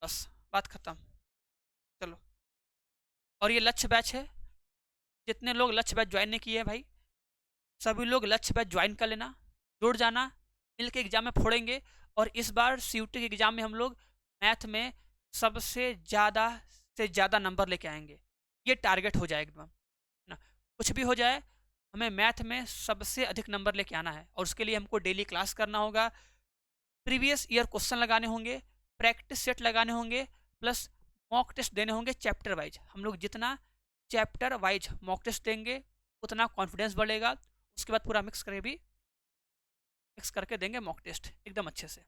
A: बस बात खत्म। चलो, और ये लक्ष्य बैच है, जितने लोग लक्ष्य बैच ज्वाइन नहीं किए हैं भाई, सभी लोग लक्ष्य बैच ज्वाइन कर लेना, जुड़ जाना, मिल के एग्जाम में फोड़ेंगे। और इस बार CUT के एग्जाम में हम लोग मैथ में सबसे ज़्यादा नंबर लेके आएंगे, ये टारगेट हो जाए एकदम ना। कुछ भी हो जाए हमें मैथ में सबसे अधिक नंबर लेके आना है, और उसके लिए हमको डेली क्लास करना होगा, प्रीवियस ईयर क्वेश्चन लगाने होंगे, प्रैक्टिस सेट लगाने होंगे, प्लस मॉक टेस्ट देने होंगे चैप्टर वाइज। हम लोग जितना चैप्टर वाइज मॉक टेस्ट देंगे उतना कॉन्फिडेंस बढ़ेगा। उसके बाद पूरा मिक्स करके देंगे मॉक टेस्ट एकदम अच्छे से,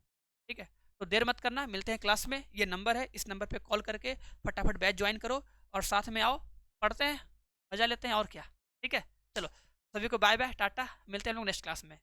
A: ठीक है? तो देर मत करना, मिलते हैं क्लास में। ये नंबर है, इस नंबर पे कॉल करके फटाफट बैच ज्वाइन करो और साथ में आओ, पढ़ते हैं, मजा लेते हैं, और क्या, ठीक है? चलो, सभी को बाय बाय टाटा, मिलते हैं हम लोग नेक्स्ट क्लास में।